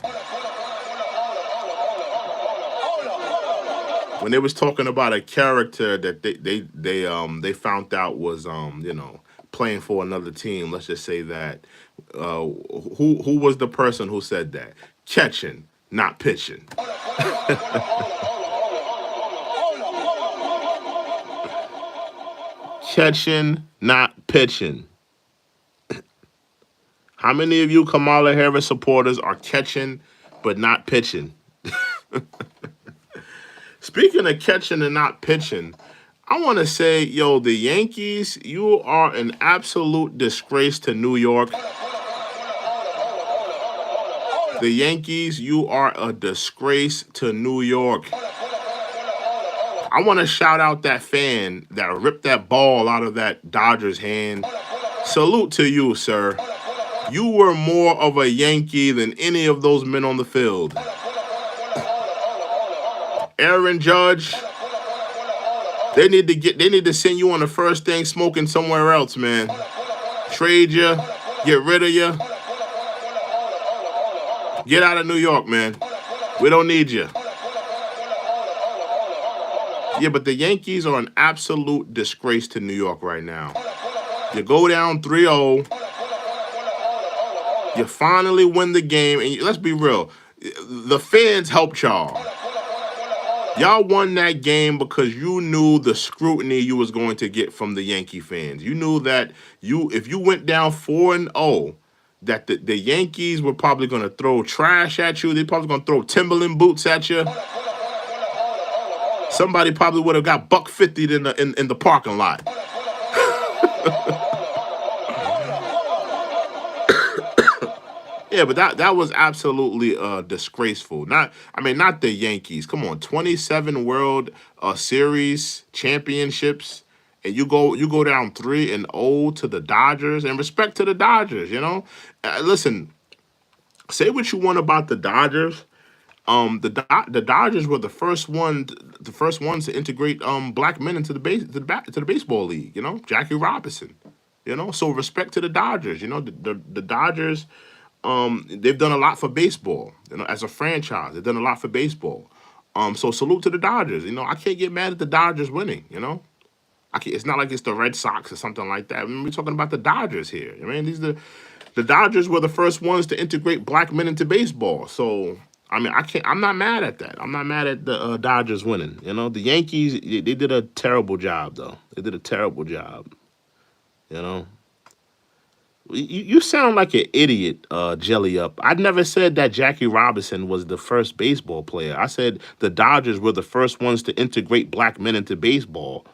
When they was talking about a character that they found out was playing for another team. Let's just say that who was the person who said that? Catching, not pitching. Catching, not pitching. How many of you Kamala Harris supporters are catching but not pitching? Speaking of catching and not pitching, I want to say, the Yankees, you are an absolute disgrace to New York. The Yankees, you are a disgrace to New York. I want to shout out that fan that ripped that ball out of that Dodgers hand. Salute to you, sir. You were more of a Yankee than any of those men on the field. Aaron Judge, they need to send you on the first thing smoking somewhere else, man. Trade you, get rid of you. Get out of New York, man. We don't need you. Yeah, but the Yankees are an absolute disgrace to New York right now. You go down 3-0. You finally win the game, and let's be real, the fans helped y'all. Y'all won that game because you knew the scrutiny you was going to get from the Yankee fans. You knew that if you went down 4-0, that the Yankees were probably going to throw trash at you. They probably going to throw Timberland boots at you. Somebody probably would have got $150 in the parking lot. Yeah, but that was absolutely disgraceful. Not the Yankees. Come on, 27 World Series championships, and you go down 3-0 to the Dodgers. And respect to the Dodgers, listen, say what you want about the Dodgers. The Dodgers were the first ones to integrate black men into the baseball league. Jackie Robinson. So respect to the Dodgers. The Dodgers. They've done a lot for baseball. As a franchise, they've done a lot for baseball. So salute to the Dodgers. I can't get mad at the Dodgers winning. It's not like it's the Red Sox or something like that. We're talking about the Dodgers here. The Dodgers were the first ones to integrate black men into baseball. So I'm not mad at that. I'm not mad at the Dodgers winning. The Yankees, they did a terrible job though. They did a terrible job. You sound like an idiot, Jelly Up. I never said that Jackie Robinson was the first baseball player. I said the Dodgers were the first ones to integrate black men into baseball.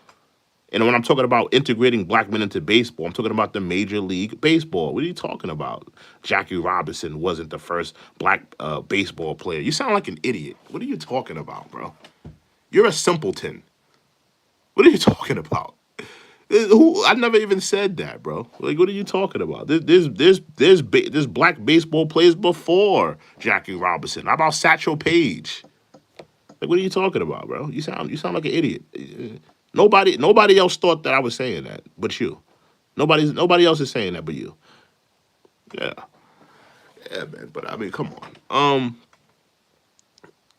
And when I'm talking about integrating black men into baseball, I'm talking about the Major League Baseball. What are you talking about? Jackie Robinson wasn't the first black baseball player. You sound like an idiot. What are you talking about, bro? You're a simpleton. What are you talking about? I never even said that, bro. Like, what are you talking about? There's black baseball players before Jackie Robinson. How about Satchel Paige? Like, what are you talking about, bro? You sound like an idiot. Nobody else thought that I was saying that, but you. Nobody else is saying that, but you. Yeah, man. But come on.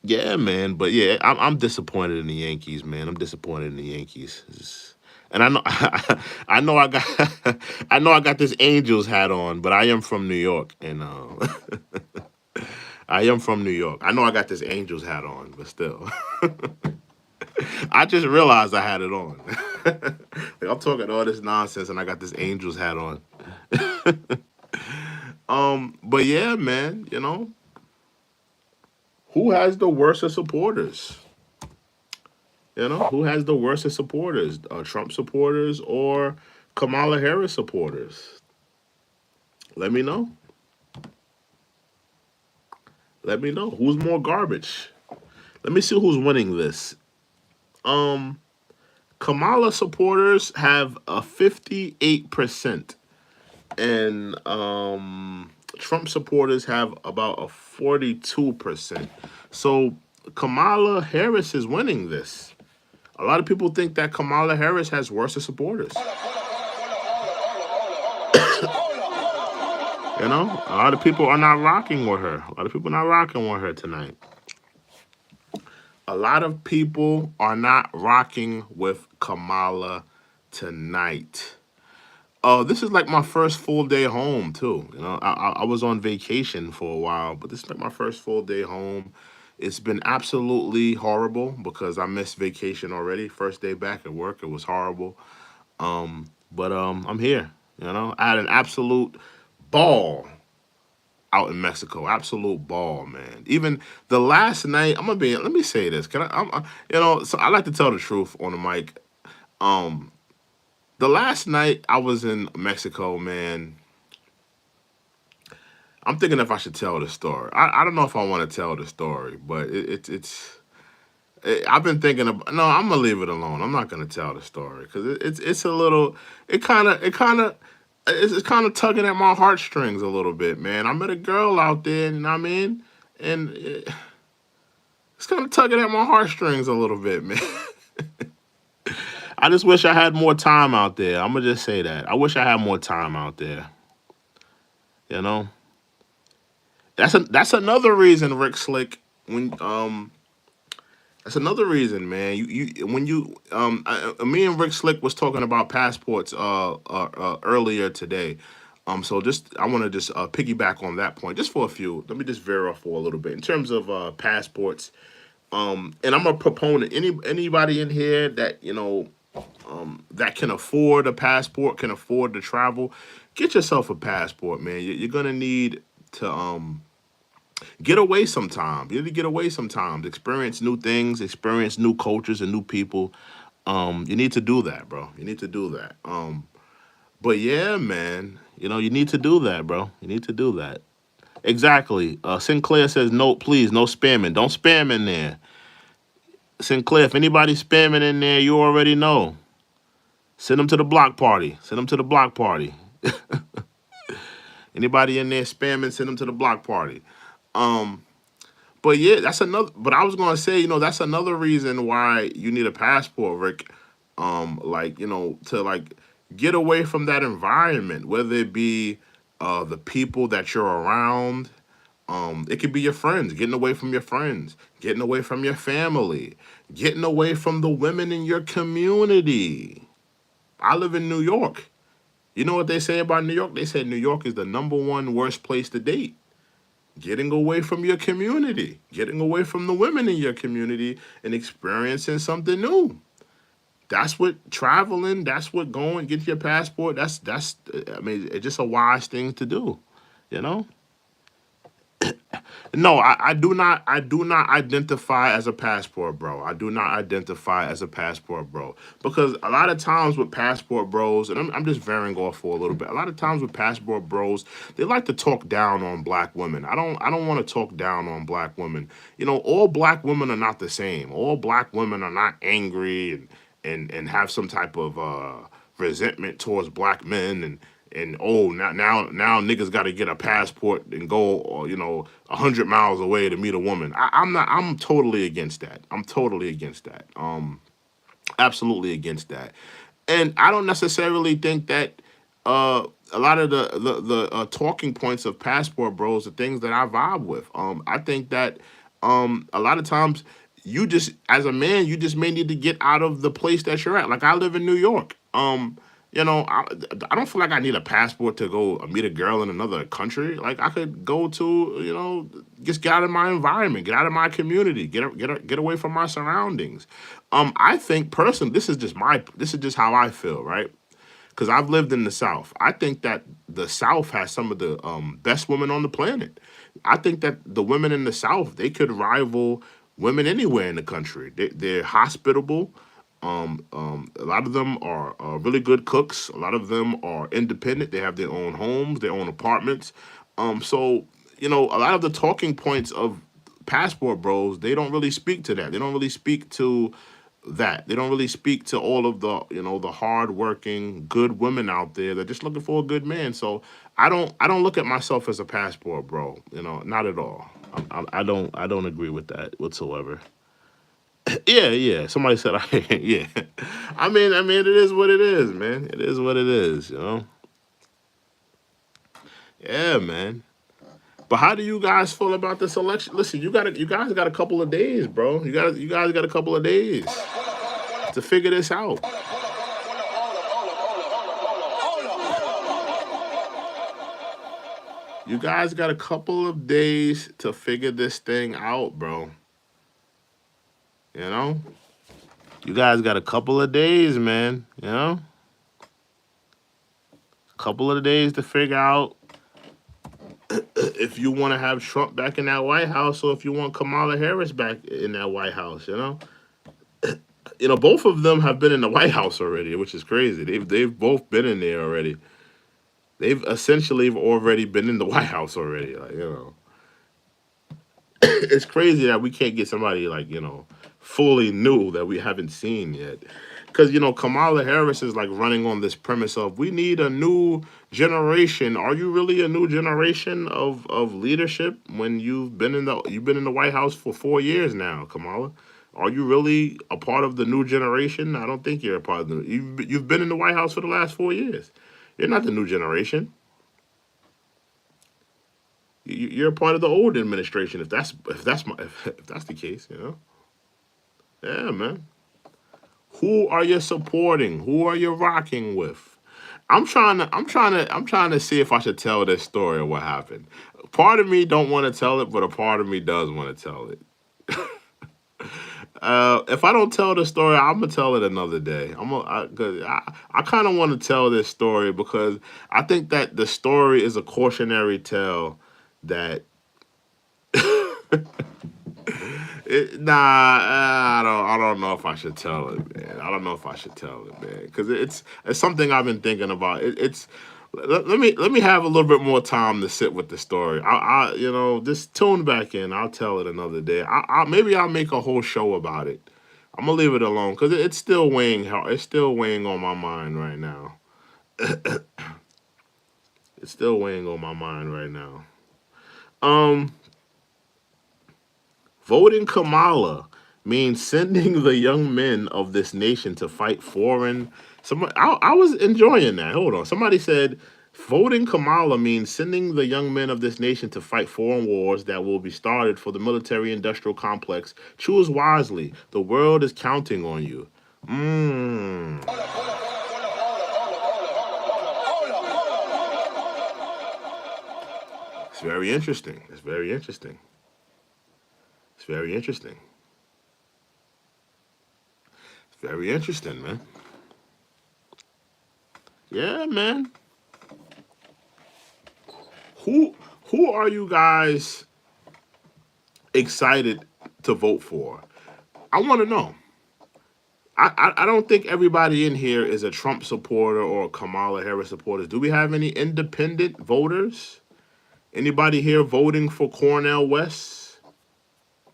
Yeah, man. But yeah, I'm disappointed in the Yankees, man. I'm disappointed in the Yankees. And I know, I know, I know, I got this Angels hat on, but I am from New York, and I am from New York. I know I got this Angels hat on, but still, I just realized I had it on. Like, I'm talking all this nonsense, and I got this Angels hat on. But yeah, man, who has the worst of supporters? Who has the worst of supporters? Trump supporters or Kamala Harris supporters? Let me know. Let me know who's more garbage. Let me see who's winning this. Um, Kamala supporters have a 58%, and Trump supporters have about a 42%. So Kamala Harris is winning this. A lot of people think that Kamala Harris has worse supporters. A lot of people are not rocking with her. A lot of people are not rocking with her tonight. A lot of people are not rocking with Kamala tonight. Oh, this is like my first full day home too. I was on vacation for a while, but this is like my first full day home. It's been absolutely horrible because I missed vacation already. First day back at work, it was horrible. But I'm here. I had an absolute ball out in Mexico. Absolute ball, man. Even the last night, I'm gonna be. Let me say this. Can I? So I like to tell the truth on the mic. Um, the last night I was in Mexico, man. I'm thinking if I should tell the story. I don't know if I want to tell the story, but I've been thinking of. No, I'm gonna leave it alone. I'm not gonna tell the story because it's a little. It's kind of tugging at my heartstrings a little bit, man. I met a girl out there, you know what I mean, and it's kind of tugging at my heartstrings a little bit, man. I just wish I had more time out there. I'm gonna just say that. I wish I had more time out there. You know, that's another reason, Rick Slick. When That's another reason, man. You when you me and Rick Slick was talking about passports earlier today. So just I want to just piggyback on that point just for a few. Let me just veer off for a little bit in terms of passports. And I'm a proponent. Anybody in here that that can afford a passport, can afford to travel, get yourself a passport, man. You're gonna need to get away sometimes. You need to get away sometimes. Experience new things, experience new cultures and new people. You need to do that, bro. You need to do that. But yeah, man, you need to do that, bro. You need to do that. Exactly. Sinclair says, no, please, no spamming. Don't spam in there. Sinclair, if anybody's spamming in there, you already know. Send them to the block party. Send them to the block party. Anybody in there spamming, send them to the block party. Um, But yeah, that's another. But I was gonna say, that's another reason why you need a passport, Rick. Like to like get away from that environment, whether it be the people that you're around. It could be your friends, getting away from your friends, getting away from your family, getting away from the women in your community. I live in New York. You know what they say about New York? They say New York is the number one worst place to date. Getting away from your community, getting away from the women in your community, and experiencing something new. That's what traveling. That's what going get your passport. That's. I mean, it's just a wise thing to do. You know. No, I do not. I do not identify as a passport bro. I do not identify as a passport bro because a lot of times with passport bros, and I'm just veering off for a little bit. A lot of times with passport bros, they like to talk down on black women. I don't want to talk down on black women. All black women are not the same. All black women are not angry and have some type of resentment towards black men and oh now niggas got to get a passport and go 100 miles away to meet a woman. I'm not. I'm totally against that. I'm totally against that. Absolutely against that. And I don't necessarily think that a lot of the talking points of passport bros are things that I vibe with. I think that A lot of times you just, as a man, you just may need to get out of the place that you're at. Like I live in New York. I don't feel like I need a passport to go meet a girl in another country. Like I could go to, just get out of my environment, get out of my community, get away from my surroundings. I think personally, this is just how I feel, right? Because I've lived in the South. I think that the South has some of the best women on the planet. I think that the women in the South, they could rival women anywhere in the country. They're hospitable. A lot of them are really good cooks. A lot of them are independent. They have their own homes, their own apartments. So a lot of the talking points of passport bros, they don't really speak to that. They don't really speak to that. They don't really speak to all of the the hardworking good women out there. They're just looking for a good man. So I don't look at myself as a passport bro. Not at all. I don't agree with that whatsoever. Yeah, yeah. Somebody said, yeah. I mean, it is what it is, man. It is what it is. Yeah, man. But how do you guys feel about this election? Listen, you guys got a couple of days, bro. You guys got a couple of days to figure this out. You guys got a couple of days to figure this thing out, bro. You know? You guys got a couple of days, man. A couple of days to figure out if you want to have Trump back in that White House or if you want Kamala Harris back in that White House. Both of them have been in the White House already, which is crazy. They've both been in there already. They've essentially already been in the White House already. It's crazy that we can't get somebody like fully new that we haven't seen yet. Because Kamala Harris is like running on this premise of we need a new generation. Are you really a new generation of leadership when you've been in the White House for 4 years now, Kamala? Are you really a part of the new generation? I don't think you're a part of the. You've been in the White House for the last 4 years. You're not the new generation. You're a part of the old administration. If that's the case. Yeah, man. Who are you supporting? Who are you rocking with? I'm trying to see if I should tell this story of what happened. Part of me don't want to tell it, but a part of me does want to tell it. If I don't tell the story, I'm gonna tell it another day. Cause I kind of want to tell this story because I think that the story is a cautionary tale that I don't know if I should tell it, man. I don't know if I should tell it, man, because it's something I've been thinking about. Let me have a little bit more time to sit with the story. Just tune back in. I'll tell it another day. Maybe I'll make a whole show about it. I'm gonna leave it alone because it's still weighing. It's still weighing on my mind right now. It's still weighing on my mind right now. Um, Voting Kamala means sending the young men of this nation to fight foreign. I was enjoying that. Hold on. Somebody said voting Kamala means sending the young men of this nation to fight foreign wars that will be started for the military industrial complex. Choose wisely. The world is counting on you. Mmm. It's very interesting. It's very interesting. It's very interesting. It's very interesting, man. Yeah, man. Who who are you guys excited to vote for? I want to know. I don't think everybody in here is a Trump supporter or a Kamala Harris supporter. Do we have any independent voters? Anybody here voting for Cornel West?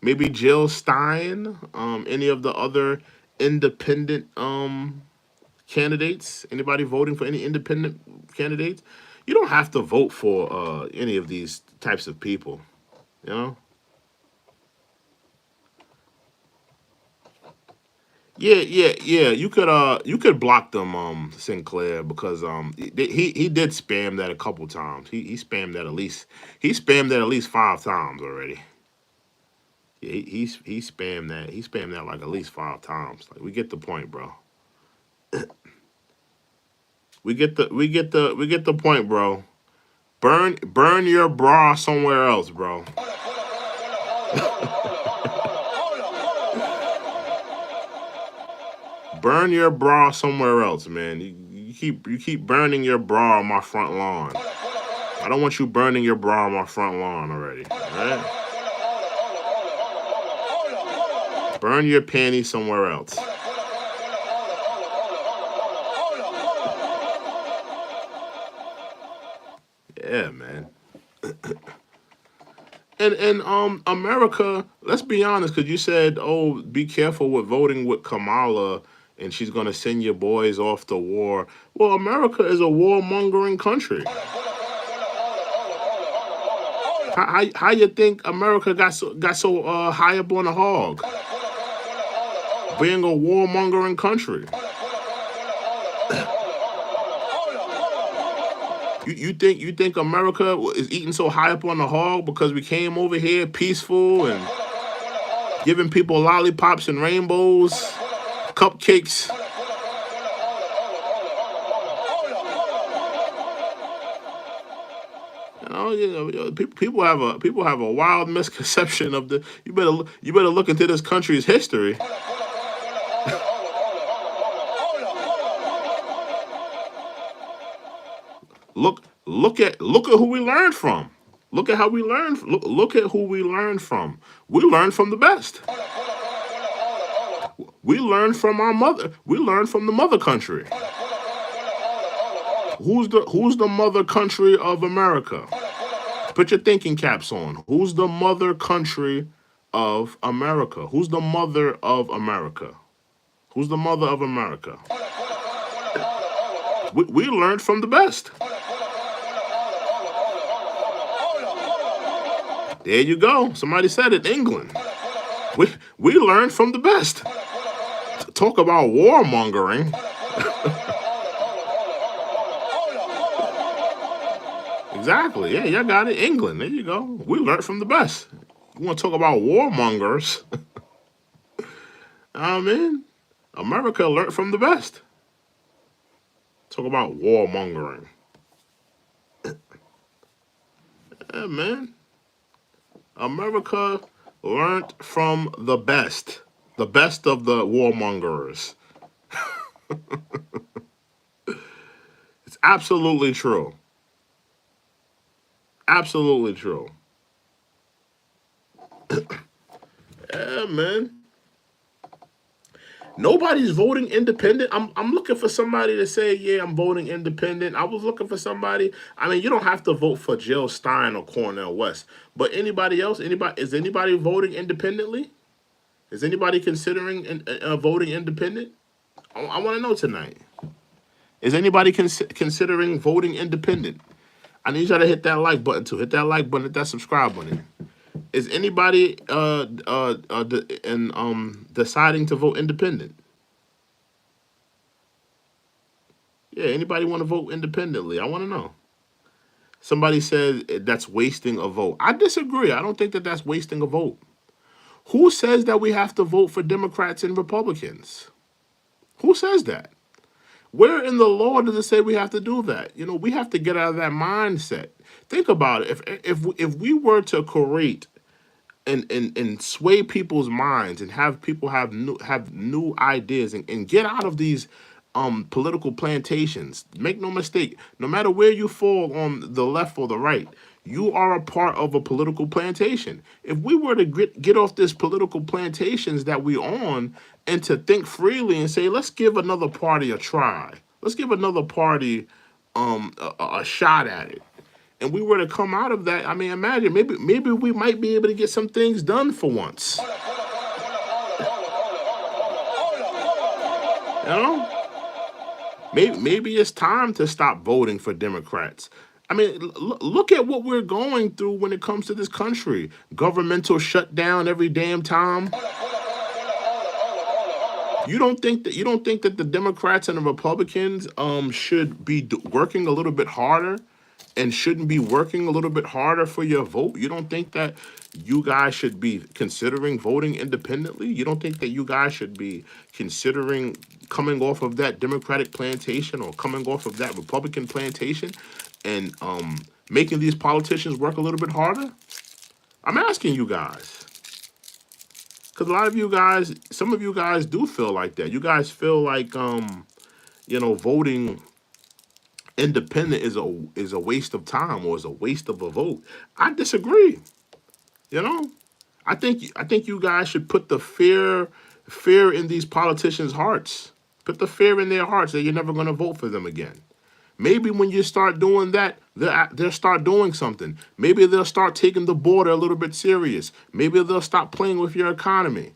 Maybe Jill Stein? Any of the other independent candidates? Anybody voting for any independent candidates? You don't have to vote for any of these types of people. You know? Yeah, yeah, yeah. You could block them, Sinclair, because he did spam that a couple times. He spammed that at least 5 times already. Yeah, he spammed that. He spammed that like at least 5 times. Like we get the point, bro. We get the point, bro. Burn your bra somewhere else, bro. Burn your bra somewhere else, man. You keep burning your bra on my front lawn. I don't want you burning your bra on my front lawn already. All right? Burn your panties somewhere else. Yeah, man. And America, let's be honest, because you said, oh, be careful with voting with Kamala, and she's gonna send your boys off to war. Well, America is a warmongering country. How you think America got so high up on the hog, being a warmongering country? You think America is eating so high up on the hog because we came over here peaceful and giving people lollipops and rainbows, cupcakes? People have a wild misconception of the. You better look into this country's history. Look at who we learned from. Look at how we learned. Look at who we learned from. We learned from the best. We learned from our mother. We learned from the mother country. Who's the mother country of America? Put your thinking caps on. Who's the mother country of America? Who's the mother of America? Who's the mother of America? We learned from the best. There you go. Somebody said it. England. We learned from the best. Talk about warmongering. Exactly. Yeah, y'all got it. England. There you go. We learned from the best. You want to talk about warmongers? I mean, America learned from the best. Talk about warmongering. Yeah, man. America learned from the best. The best of the warmongers. It's absolutely true. Absolutely true. Yeah, man. Nobody's voting independent. I'm looking for somebody to say, yeah, I'm voting independent. I was looking for somebody. I mean, you don't have to vote for Jill Stein or Cornel West, but anybody else? Anybody voting independently? Is anybody considering voting independent? I want to know tonight. Is anybody considering voting independent? I need y'all to hit that like button too. Hit that like button. Hit that subscribe button. Is anybody deciding to vote independent? Yeah, anybody want to vote independently? I want to know. Somebody said that's wasting a vote. I disagree. I don't think that that's wasting a vote. Who says that we have to vote for Democrats and Republicans? Who says that? Where in the law does it say we have to do that? We have to get out of that mindset. Think about it. If we were to create and sway people's minds and have people have new ideas and get out of these political plantations. Make no mistake, no matter where you fall on the left or the right, you are a part of a political plantation. If we were to get off this political plantations that we on and to think freely and say, let's give another party a try. Let's give another party a shot at it. And we were to come out of that, I mean, imagine maybe we might be able to get some things done for once. You know? Maybe it's time to stop voting for Democrats. I mean, look at what we're going through when it comes to this country. Governmental shutdown every damn time. You don't think that the Democrats and the Republicans should be working a little bit harder and shouldn't be working a little bit harder for your vote? You don't think that you guys should be considering voting independently? You don't think that you guys should be considering coming off of that Democratic plantation or coming off of that Republican plantation and making these politicians work a little bit harder? I'm asking you guys. Because a lot of you guys, some of you guys do feel like that. You guys feel like, voting independent is a waste of time or is a waste of a vote. I disagree. You know, I think you guys should put the fear in these politicians' hearts. Put the fear in their hearts that you're never going to vote for them again. Maybe when you start doing that, they'll start doing something. Maybe they'll start taking the border a little bit serious. Maybe they'll stop playing with your economy.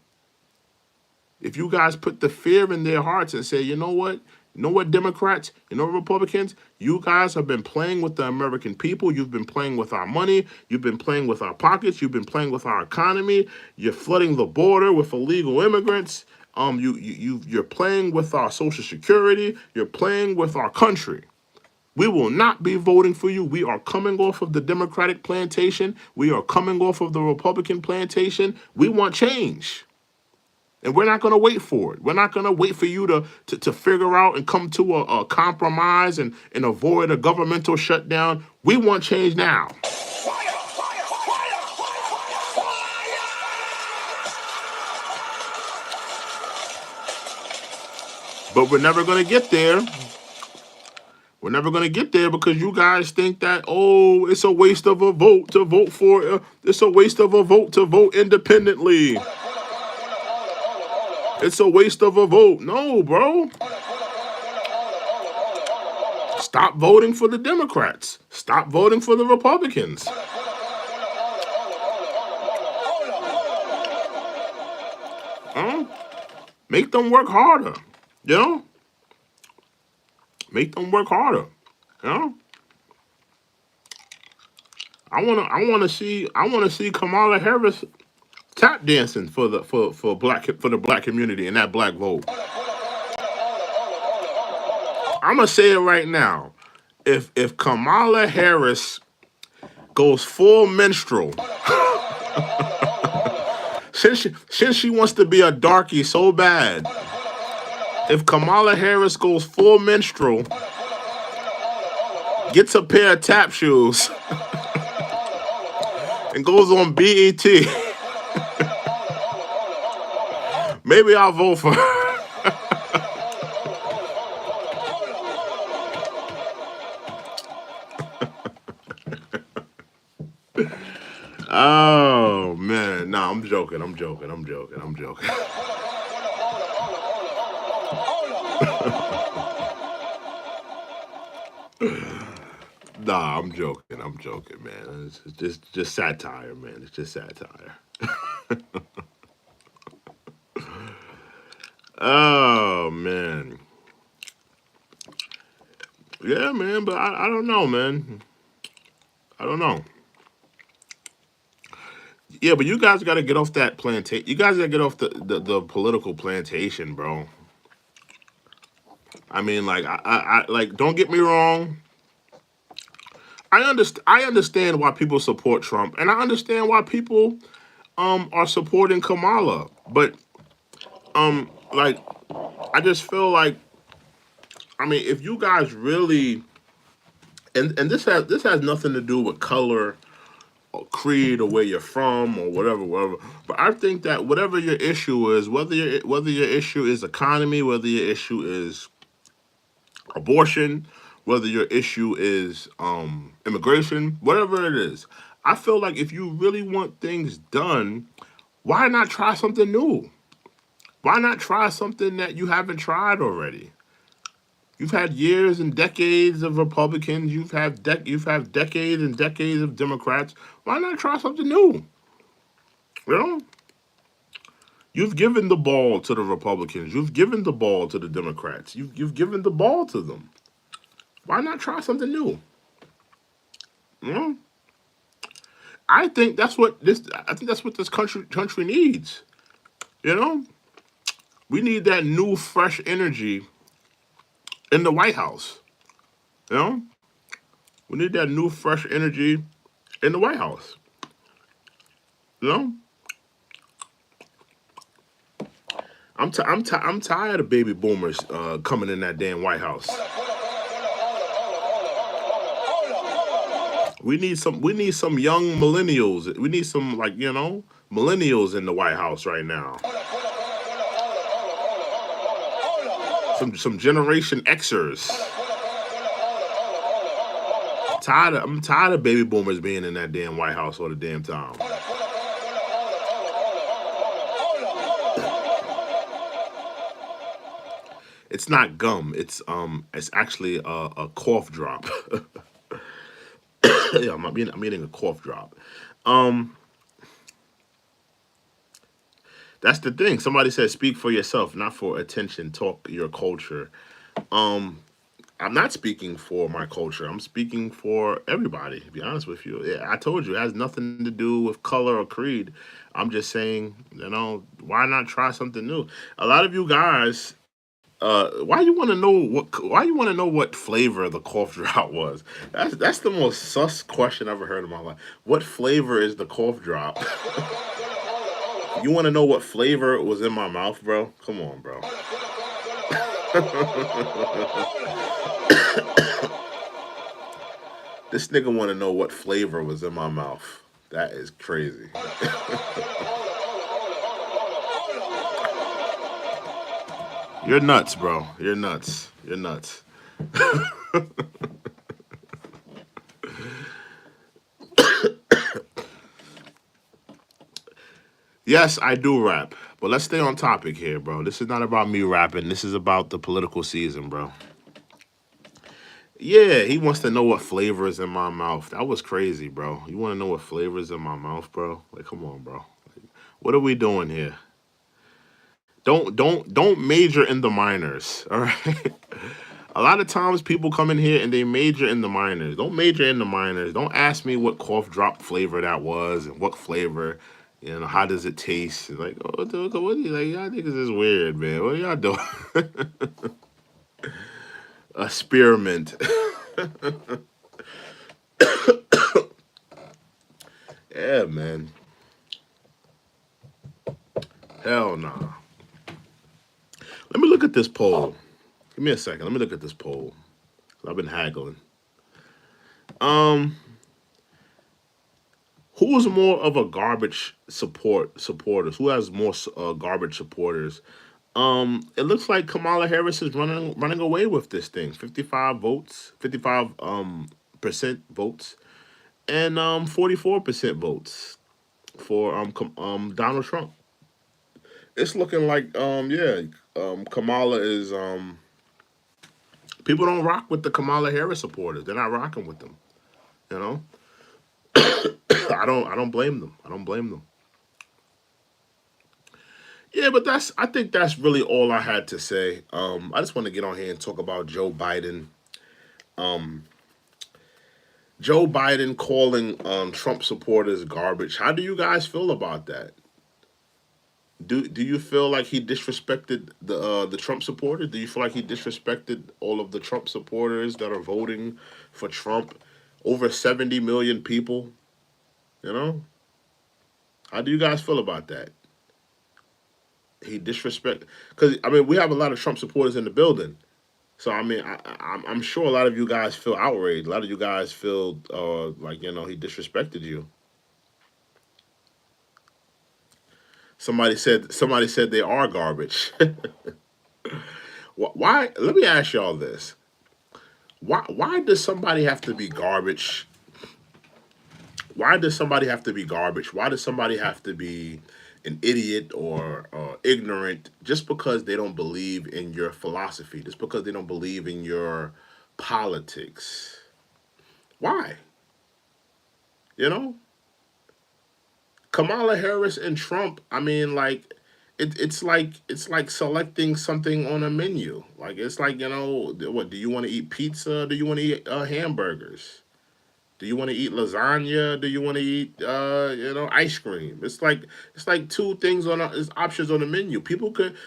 If you guys put the fear in their hearts and say, Democrats, Republicans, you guys have been playing with the American people. You've been playing with our money. You've been playing with our pockets. You've been playing with our economy. You're flooding the border with illegal immigrants. You're playing with our Social Security. You're playing with our country. We will not be voting for you. We are coming off of the Democratic plantation. We are coming off of the Republican plantation. We want change. And we're not going to wait for it. We're not going to wait for you to figure out and come to a compromise and avoid a governmental shutdown. We want change now. But we're never going to get there. We're never going to get there because you guys think that, it's a waste of a vote to vote for. It's a waste of a vote to vote independently. It's a waste of a vote. No, bro. Stop voting for the Democrats. Stop voting for the Republicans. Make them work harder. You know? Make them work harder. You know? I wanna see Kamala Harris tap dancing for the black community and that black vote. I'm gonna say it right now. If Kamala Harris goes full minstrel, since she wants to be a darky so bad, if Kamala Harris goes full minstrel, gets a pair of tap shoes, and goes on BET, maybe I'll vote for her. Oh man, nah, I'm joking. Nah, I'm joking, man. It's just satire, man. It's just satire. Oh man, yeah, man. But I don't know, man. I don't know. Yeah, but you guys got to get off that plantation. You guys got to get off the political plantation, bro. I mean, like, like, don't get me wrong. I understand why people support Trump, and I understand why people are supporting Kamala. But like, I just feel like, I mean, if you guys really, and this has nothing to do with color or creed or where you're from or whatever. But I think that whatever your issue is, whether your issue is economy, whether your issue is abortion, whether your issue is immigration, whatever it is, I feel like if you really want things done, why not try something new? Why not try something that you haven't tried already? You've had years and decades of Republicans. You've had decades and decades of Democrats. Why not try something new? You know, you've given the ball to the Republicans. You've given the ball to the Democrats. You've given the ball to them. Why not try something new? You know, I think that's what this. I think that's what this country needs. You know, we need that new, fresh energy in the White House. You know, We need that new, fresh energy in the White House. You know, I'm tired of baby boomers coming in that damn White House. We need some young millennials. We need some like millennials in the White House right now. Some Generation Xers. I'm tired of baby boomers being in that damn White House all the damn time. It's not gum. It's actually a cough drop. Yeah, I'm eating a cough drop. Um, that's the thing. Somebody said, "Speak for yourself, not for attention. Talk your culture." Um, I'm not speaking for my culture. I'm speaking for everybody. To be honest with you, yeah, I told you it has nothing to do with color or creed. I'm just saying, why not try something new? A lot of you guys, why you want to know what flavor the cough drop was? That's the most sus question I've ever heard in my life. What flavor is the cough drop? You want to know what flavor was in my mouth, bro? Come on, bro. This nigga want to know what flavor was in my mouth. That is crazy. You're nuts, bro. You're nuts. You're nuts. Yes, I do rap, but let's stay on topic here, bro. This is not about me rapping. This is about the political season, bro. Yeah, he wants to know what flavor is in my mouth. That was crazy, bro. You want to know what flavor is in my mouth, bro? Like, come on, bro. What are we doing here? Don't major in the minors, all right? A lot of times people come in here and they major in the minors. Don't major in the minors. Don't ask me what cough drop flavor that was and what flavor. How does it taste? Like, oh, what are you like? Y'all niggas is weird, man. What are y'all doing? A spearmint. Yeah, man. Hell nah. Let me look at this poll. Give me a second. Let me look at this poll. I've been haggling. Um, who's more of a garbage supporters? Who has more garbage supporters? It looks like Kamala Harris is running away with this thing. 55 votes, 55 percent votes, and 44% votes for Donald Trump. It's looking like Kamala is people don't rock with the Kamala Harris supporters. They're not rocking with them. You know, I don't blame them. I don't blame them. Yeah, but I think that's really all I had to say. I just want to get on here and talk about Joe Biden. Um, Joe Biden calling Trump supporters garbage. How do you guys feel about that? Do you feel like he disrespected the Trump supporters? Do you feel like he disrespected all of the Trump supporters that are voting for Trump? Over 70 million people. You know, how do you guys feel about that? He disrespect because I mean we have a lot of Trump supporters in the building. So I mean I'm sure a lot of you guys feel outraged. A lot of you guys feel like he disrespected you. Somebody said they are garbage. Why? Let me ask y'all this. Why does somebody have to be garbage? Why does somebody have to be garbage? Why does somebody have to be an idiot or ignorant just because they don't believe in your philosophy, just because they don't believe in your politics? Why? You know, Kamala Harris and Trump. I mean, like, it's like selecting something on a menu. Like it's like what do you want to eat pizza? Do you want to eat hamburgers? Do you want to eat lasagna? Do you want to eat ice cream? It's like two things is options on the menu.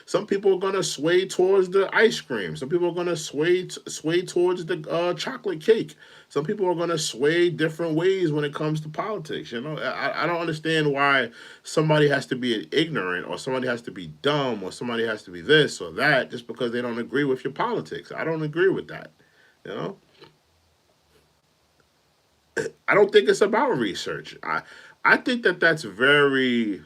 Some people are gonna sway towards the ice cream. Some people are gonna sway towards the chocolate cake. Some people are gonna sway different ways when it comes to politics. I don't understand why somebody has to be ignorant, or somebody has to be dumb, or somebody has to be this or that just because they don't agree with your politics. I don't agree with that. You know, I don't think it's about research. I think that's very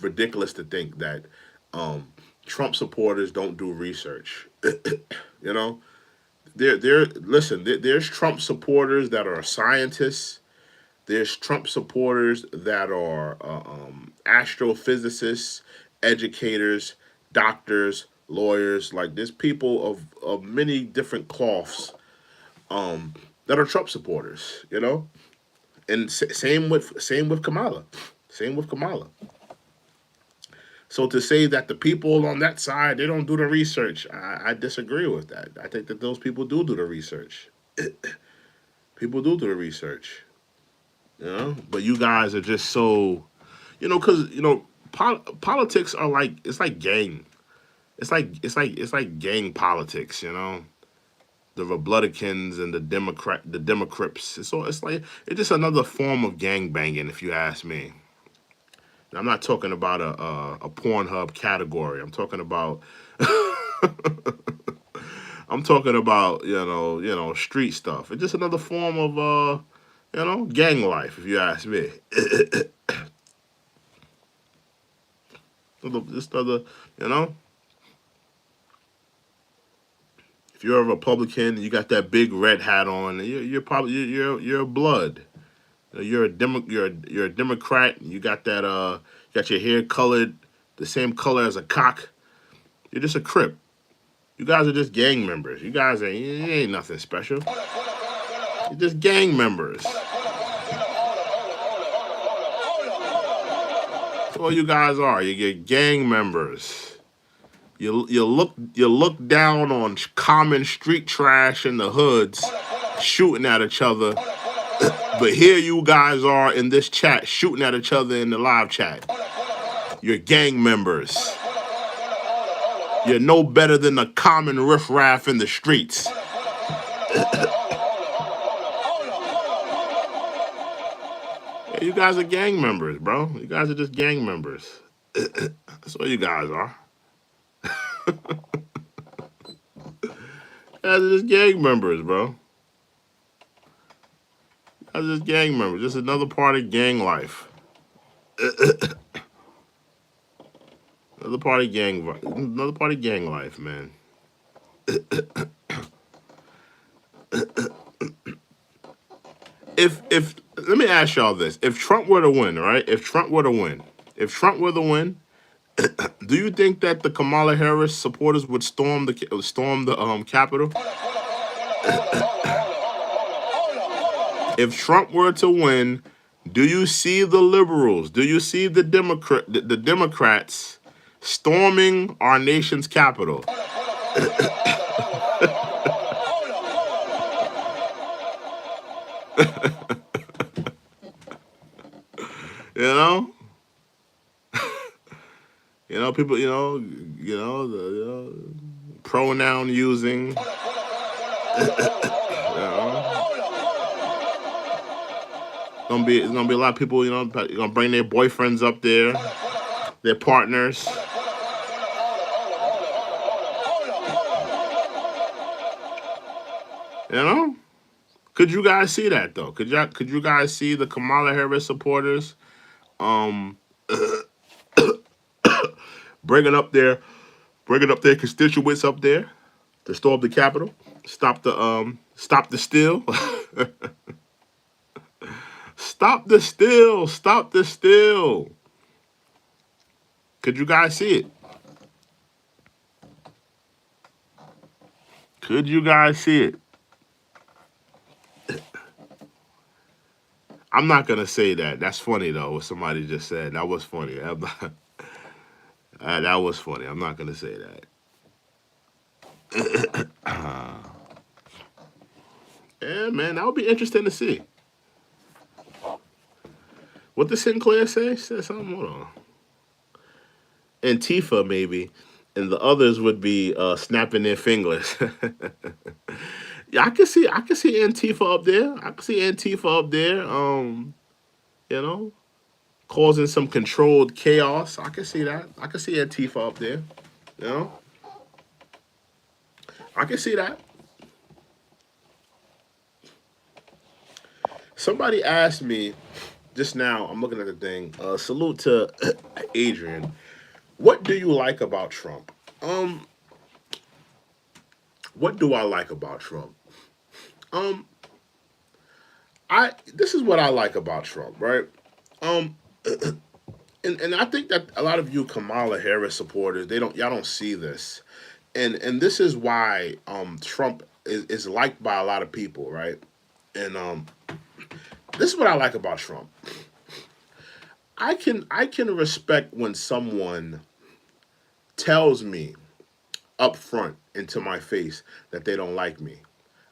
ridiculous to think that um, Trump supporters don't do research. You know, there's Trump supporters that are scientists. There's Trump supporters that are astrophysicists, educators, doctors, lawyers. Like, there's people of many different cloths that are Trump supporters. And same with Kamala, same with Kamala. So to say that the people on that side, they don't do the research, I disagree with that. I think that those people do the research. People do the research. But you guys are just so, because politics are like, it's like gang. It's like gang politics. The Republicans and the Democrats. It's just another form of gang banging, if you ask me. And I'm not talking about a Pornhub category. I'm talking about street stuff. It's just another form of gang life, if you ask me. Just another, you know, if you're a Republican, you got that big red hat on. You're probably you're a blood. You're a Democrat. You got got your hair colored the same color as a cock. You're just a Crip. You guys are just gang members. You ain't nothing special. You're just gang members. That's all you guys are. You're gang members. You look down on common street trash in the hoods, shooting at each other. But here you guys are in this chat, shooting at each other in the live chat. You're gang members. You're no better than the common riffraff in the streets. Yeah, you guys are gang members, bro. You guys are just gang members. That's what you guys are. You guys are just gang members, bro. You guys are just gang members. Just another part of gang life. Another part of gang life, man. If let me ask y'all this: if Trump were to win, right? If Trump were to win, do you think that the Kamala Harris supporters would storm the Capitol? If Trump were to win, do you see the liberals? Do you see the Democrats storming our nation's capital? You know, people. The pronoun using. It's gonna be a lot of people. Gonna bring their boyfriends up there, their partners. You know. Could you guys see that though? Could you guys see the Kamala Harris supporters um bringing up their constituents up there to storm the Capitol, stop the steal, stop the steal. Could you guys see it? Could you guys see it? I'm not gonna say that. That's funny though. What somebody just said. That was funny. That was funny. I'm not gonna say that. Yeah, man, that would be interesting to see. What did Sinclair say? She said something. Hold on. Antifa maybe, and the others would be snapping their fingers. Yeah, I can see Antifa up there. I can see Antifa up there. You know, causing some controlled chaos. I can see that. I can see Antifa up there. You know, I can see that. Somebody asked me just now. I'm looking at the thing. Salute to Adrian. What do you like about Trump? Um, what do I like about Trump? Um, I this is what I like about Trump, right? Um, and I think that a lot of you Kamala Harris supporters, y'all don't see this, and this is why Trump is liked by a lot of people, right? And this is what I like about Trump. I can respect when someone tells me up front into my face that they don't like me.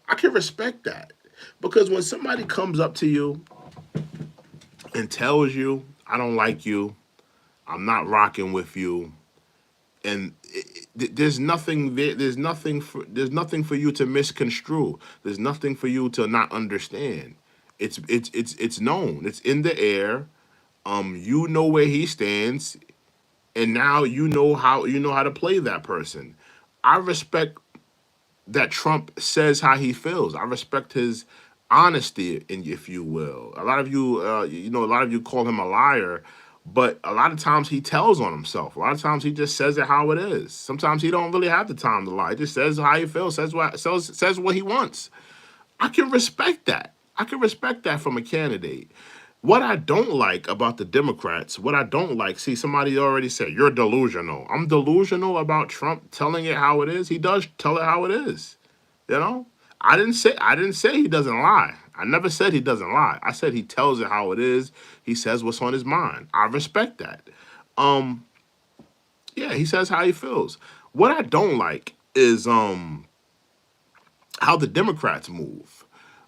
I can respect that because when somebody comes up to you and tells you I don't like you, I'm not rocking with you, and there's nothing there. There's nothing for you to misconstrue. There's nothing for you to not understand. It's known. It's in the air. You know where he stands, and now you know how to play that person. I respect that Trump says how he feels. I respect his honesty, if you will. A lot of you, a lot of you call him a liar, but a lot of times he tells on himself. A lot of times he just says it how it is. Sometimes he don't really have the time to lie. He just says how he feels, says what he wants. I can respect that. I can respect that from a candidate. What I don't like about the Democrats, what I don't like, see, somebody already said, you're delusional. I'm delusional about Trump telling it how it is. He does tell it how it is. You know? I didn't say he doesn't lie. I never said he doesn't lie. I said he tells it how it is. He says what's on his mind. I respect that. Um, yeah, he says how he feels. What I don't like is how the Democrats move.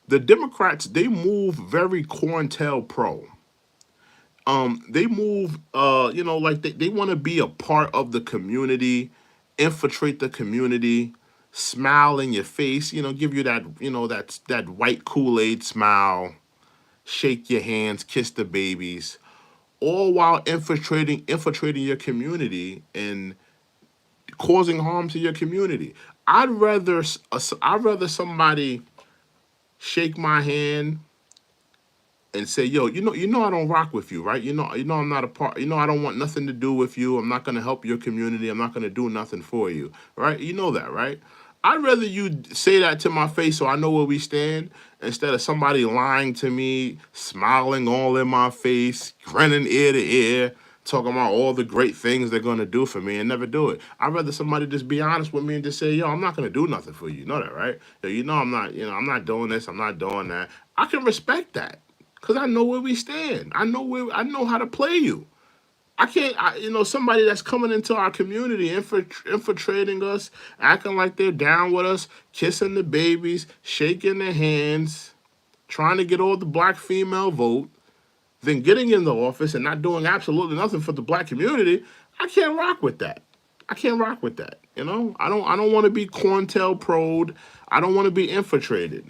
The Democrats, they move very COINTELPRO. They move like they want to be a part of the community, infiltrate the community, smile in your face, give you that, that white Kool-Aid smile, shake your hands, kiss the babies, all while infiltrating your community and causing harm to your community. I'd rather somebody shake my hand and say, "Yo, I don't rock with you, right? I'm not a part. I don't want nothing to do with you. I'm not gonna help your community. I'm not gonna do nothing for you, right? You know that, right? I'd rather you say that to my face so I know where we stand instead of somebody lying to me, smiling all in my face, grinning ear to ear, talking about all the great things they're gonna do for me and never do it. I'd rather somebody just be honest with me and just say, "Yo, I'm not gonna do nothing for you." You know that, right? Yo, I'm not doing this. I'm not doing that. I can respect that. Cause I know where we stand. I know how to play you. I can't, somebody that's coming into our community, infiltrating us, acting like they're down with us, kissing the babies, shaking their hands, trying to get all the black female vote, then getting in the office and not doing absolutely nothing for the black community. I can't rock with that. I can't rock with that. I don't want to be COINTELPRO'd. I don't want to be infiltrated.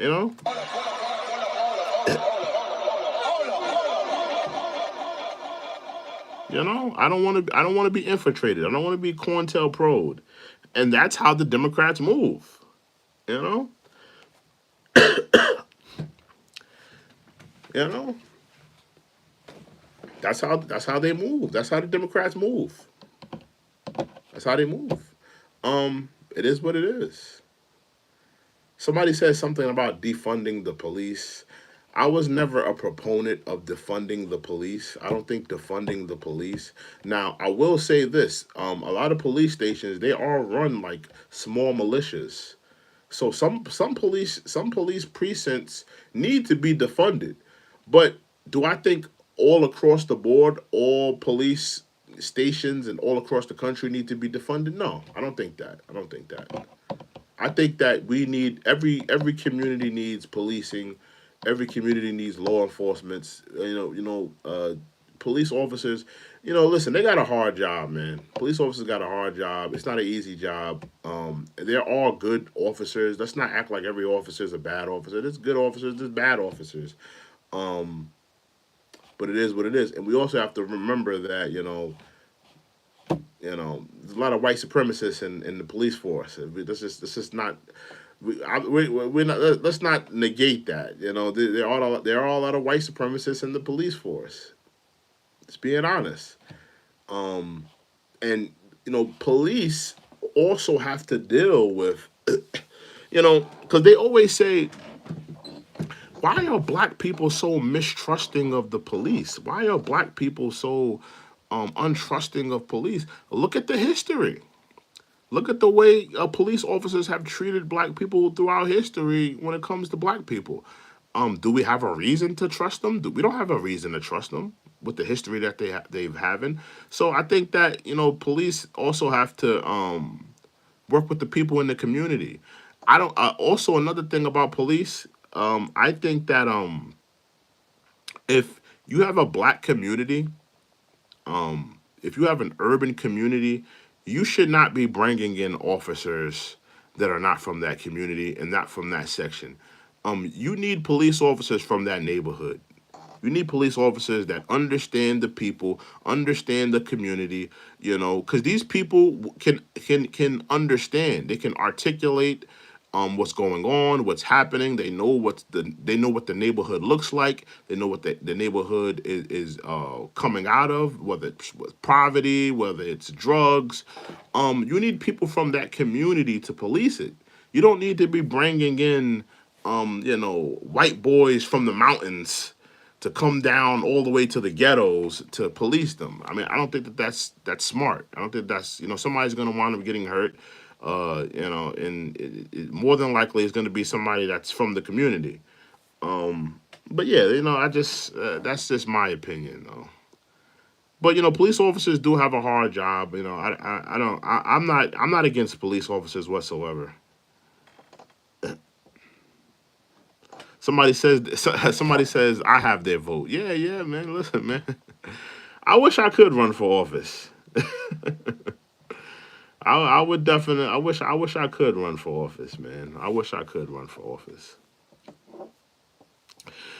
I don't want to be infiltrated. I don't want to be COINTELPRO'd. And that's how the Democrats move. You know? You know? That's how they move. That's how the Democrats move. That's how they move. It is what it is. Somebody said something about defunding the police. I was never a proponent of defunding the police. I don't think defunding the police. Now, I will say this: a lot of police stations, they are run like small militias. So some police precincts need to be defunded. But do I think all across the board, all police stations and all across the country need to be defunded? No, I don't think that. I don't think that. I think that we need every community needs policing, every community needs law enforcement. Police officers. Listen, they got a hard job, man. Police officers got a hard job. It's not an easy job. They're all good officers. Let's not act like every officer is a bad officer. There's good officers. There's bad officers. Um, but it is what it is, and we also have to remember that there's a lot of white supremacists in the police force. This is not. We're not. Let's not negate that. There are a lot of white supremacists in the police force. Just being honest. Um, and police also have to deal with because they always say, why are black people so mistrusting of the police? Why are black people so untrusting of police? Look at the history. Look at the way police officers have treated black people throughout history when it comes to black people. Do we have a reason to trust them? We don't have a reason to trust them with the history that they've having. So I think that police also have to work with the people in the community. I don't. Also, another thing about police, I think that if you have a black community, if you have an urban community, you should not be bringing in officers that are not from that community and not from that section. You need police officers from that neighborhood. You need police officers that understand the people, understand the community, because these people can understand. They can articulate what's going on, what's happening. They know what the neighborhood looks like. They know what the neighborhood is coming out of, whether it's with poverty, whether it's drugs. You need people from that community to police it. You don't need to be bringing in white boys from the mountains to come down all the way to the ghettos to police them. I mean, I don't think that's smart. I don't think that's somebody's going to wind up getting hurt. And more than likely it's going to be somebody that's from the community. But yeah, I just that's just my opinion though. But police officers do have a hard job. I don't. I'm not against police officers whatsoever. Somebody says I have their vote. Yeah, yeah, man. Listen, man. I wish I could run for office. I would definitely. I wish I could run for office, man. I wish I could run for office.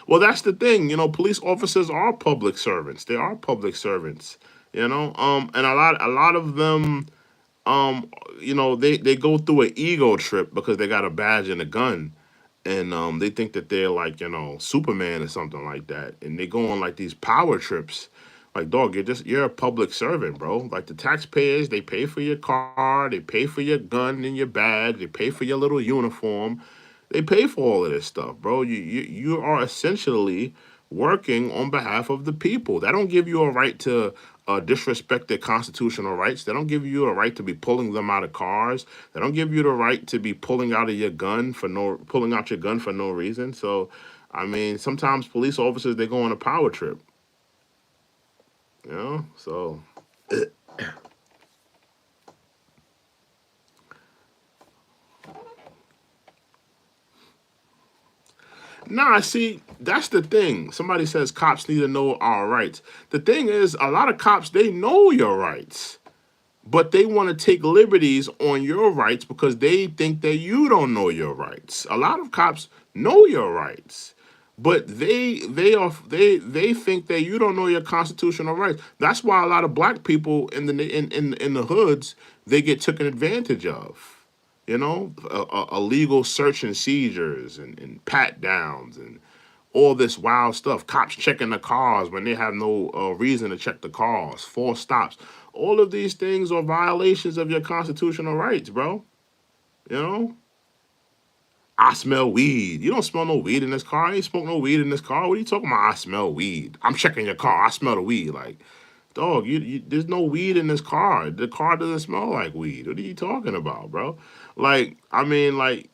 Well, that's the thing. Police officers are public servants. They are public servants. And a lot of them, they go through an ego trip because they got a badge and a gun, and they think that they're like Superman or something like that, and they go on like these power trips. Like, dog, you're a public servant, bro. Like, the taxpayers, they pay for your car, they pay for your gun and your badge, they pay for your little uniform, they pay for all of this stuff, bro. You are essentially working on behalf of the people. That don't give you a right to disrespect their constitutional rights. They don't give you a right to be pulling them out of cars. They don't give you the right to be pulling out your gun for no reason. So, I mean, sometimes police officers, they go on a power trip. So nah, see, that's the thing. Somebody says cops need to know our rights. The thing is, a lot of cops, they know your rights, but they want to take liberties on your rights because they think that you don't know your rights. A lot of cops know your rights, but they think that you don't know your constitutional rights. That's why a lot of black people in the hoods, they get taken advantage of. Illegal search and seizures and pat downs and all this wild stuff. Cops checking the cars when they have no reason to check the cars. False stops. All of these things are violations of your constitutional rights, bro. You know. I smell weed. You don't smell no weed in this car. I ain't smoke no weed in this car. What are you talking about? I smell weed. I'm checking your car. I smell the weed. Like, dog, there's no weed in this car. The car doesn't smell like weed. What are you talking about, bro? Like, I mean, like,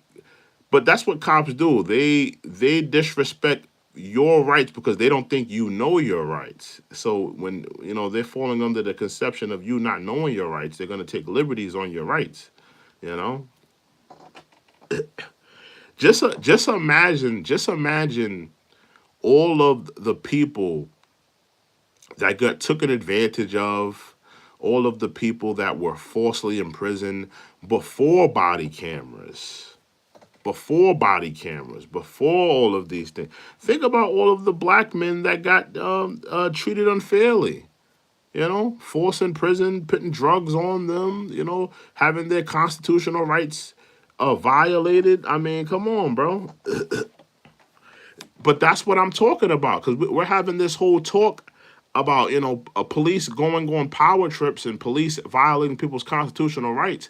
but that's what cops do. They disrespect your rights because they don't think you know your rights. So when they're falling under the conception of you not knowing your rights, they're gonna take liberties on your rights. You know. Just imagine all of the people that got taken advantage of, all of the people that were falsely imprisoned before body cameras, before all of these things. Think about all of the black men that got treated unfairly. Forced in prison, putting drugs on them. Having their constitutional rights violated. I mean, come on, bro. But that's what I'm talking about, because we're having this whole talk about police going on power trips and police violating people's constitutional rights.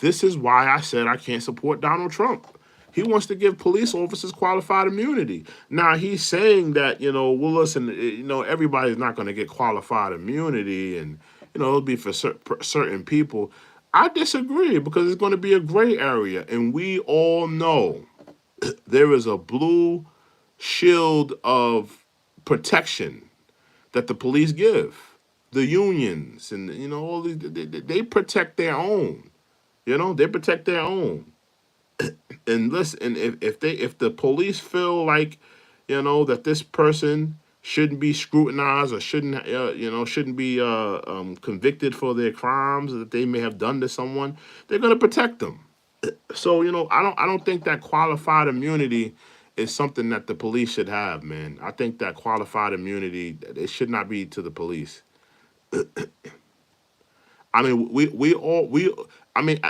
This is why I said I can't support Donald Trump. He wants to give police officers qualified immunity. Now he's saying that well, listen, everybody's not going to get qualified immunity, and it'll be for certain people. I disagree, because it's going to be a gray area, and we all know there is a blue shield of protection that the police give. The unions and all these, they protect their own. They protect their own. And listen, if the police feel like that this person shouldn't be scrutinized, or shouldn't be convicted for their crimes that they may have done to someone, they're going to protect them. So I don't think that qualified immunity is something that the police should have, man. I think that qualified immunity, it should not be to the police. I mean, we all we. I mean,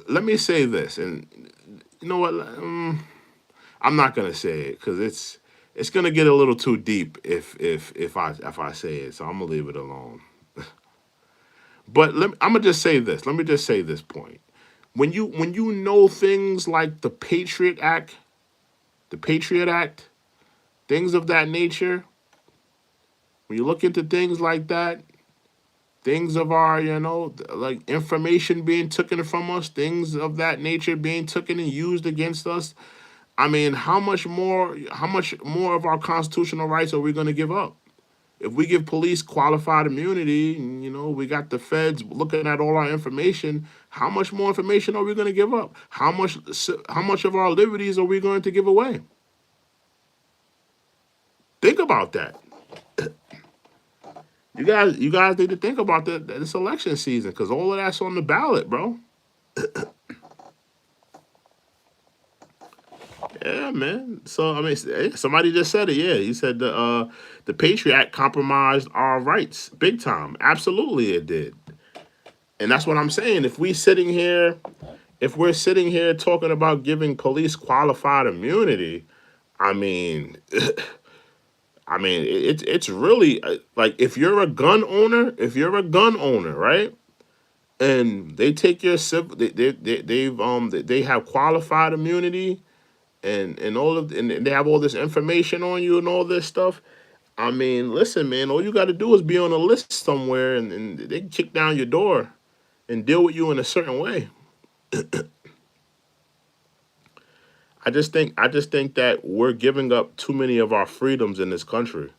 let me say this, and you know what? I'm not gonna say it, because it's gonna get a little too deep if I say it. So I'm gonna leave it alone. But I'm gonna just say this. Let me just say this point. When you know things like the Patriot Act, things of that nature, when you look into things like that, things of our, like information being taken from us, things of that nature being taken and used against us. I mean, how much more of our constitutional rights are we going to give up? If we give police qualified immunity, and we got the feds looking at all our information, how much more information are we going to give up? How much of our liberties are we going to give away? Think about that. You guys need to think about this election season, because all of that's on the ballot, bro. Yeah, man. So I mean, somebody just said it. Yeah, he said the Patriot Act compromised our rights big time. Absolutely, it did. And that's what I'm saying. If we're sitting here talking about giving police qualified immunity, I mean, it's really like, if you're a gun owner, right? And they take your civil, they have qualified immunity, and they have all this information on you and all this stuff. I mean, listen, man, all you got to do is be on a list somewhere, and they can kick down your door and deal with you in a certain way. I just think that we're giving up too many of our freedoms in this country.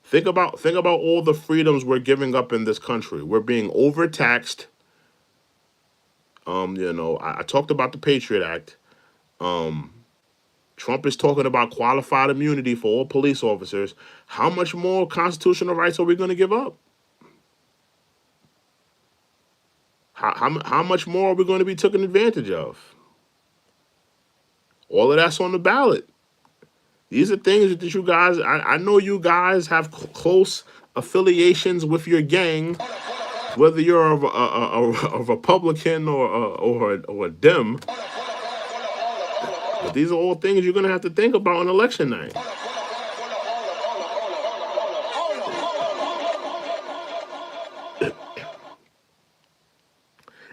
Think about all the freedoms we're giving up in this country. We're being overtaxed. I talked about the Patriot Act. Um, Trump is talking about qualified immunity for all police officers. How much more constitutional rights are we going to give up? How much more are we going to be taken advantage of? All of that's on the ballot. These are things that you guys, I know you guys have close affiliations with your gang, whether you're a Republican or a Dem. But these are all things you're going to have to think about on election night.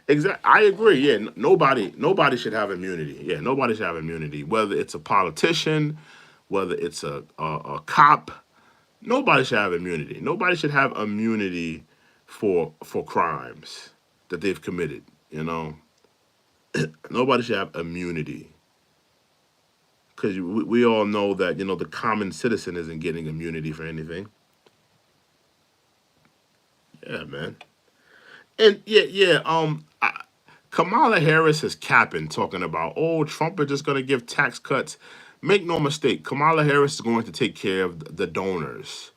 Exactly, I agree. Yeah, nobody should have immunity. Yeah, nobody should have immunity. Whether it's a politician, whether it's a cop, nobody should have immunity. Nobody should have immunity for crimes that they've committed. You know, nobody should have immunity, because we all know that the common citizen isn't getting immunity for anything. Yeah, man. And yeah, yeah. Kamala Harris is capping, talking about, oh, Trump is just going to give tax cuts. Make no mistake, Kamala Harris is going to take care of the donors.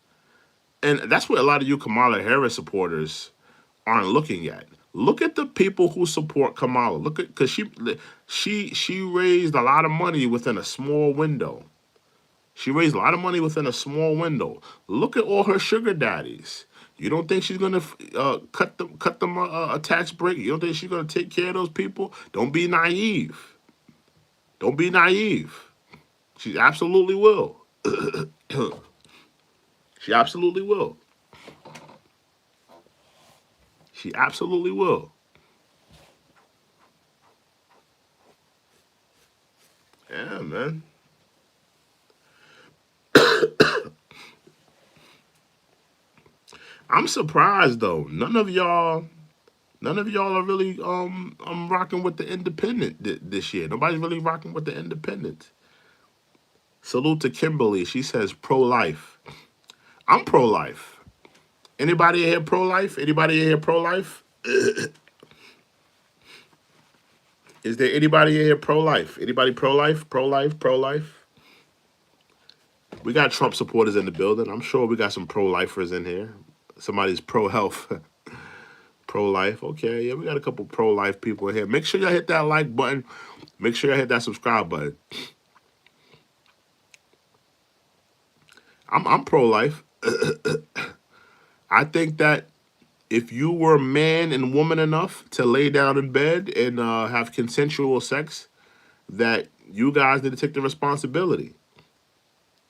And that's what a lot of you Kamala Harris supporters aren't looking at. Look at the people who support Kamala. Look at, because she raised a lot of money within a small window. She raised a lot of money within a small window. Look at all her sugar daddies. You don't think she's gonna cut them a tax break? You don't think she's gonna take care of those people? Don't be naive. Don't be naive. She absolutely will. She absolutely will. She absolutely will. Yeah, man. I'm surprised though. None of y'all are really rocking with the independent this year. Nobody's really rocking with the independent. Salute to Kimberly. She says pro-life. I'm pro-life. Anybody in here pro-life? Anybody in here pro-life? Is there anybody in here pro-life? Anybody pro-life? Pro-life? Pro-life? We got Trump supporters in the building. I'm sure we got some pro-lifers in here. Somebody's pro-health. Pro-life. Okay, yeah, we got a couple pro-life people in here. Make sure y'all hit that like button. Make sure y'all hit that subscribe button. I'm pro-life. I think that if you were man and woman enough to lay down in bed and have consensual sex, that you guys need to take the responsibility.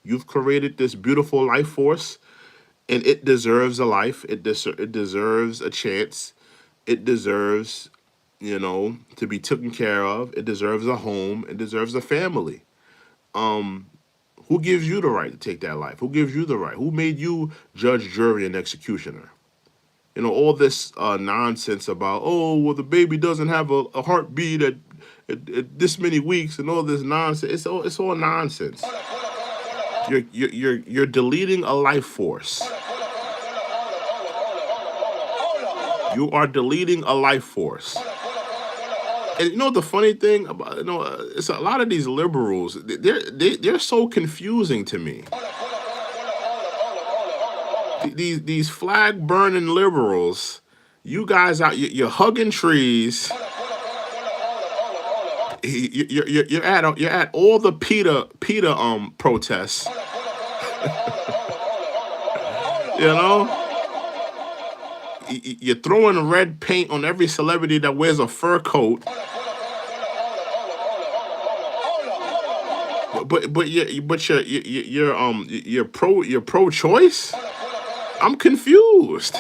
You've created this beautiful life force, and it deserves a life. It deserves a chance. It deserves, to be taken care of. It deserves a home. It deserves a family. Who gives you the right to take that life? Who gives you the right? Who made you judge, jury, and executioner? All this nonsense about, oh, well, the baby doesn't have a heartbeat at this many weeks, and all this nonsense. It's all nonsense. You're deleting a life force. You are deleting a life force. And the funny thing about it's a lot of these liberals. They're so confusing to me. These flag burning liberals, you guys out, you're hugging trees. You're at all the PETA protests. You know, you're throwing red paint on every celebrity that wears a fur coat. You're pro-choice. I'm confused.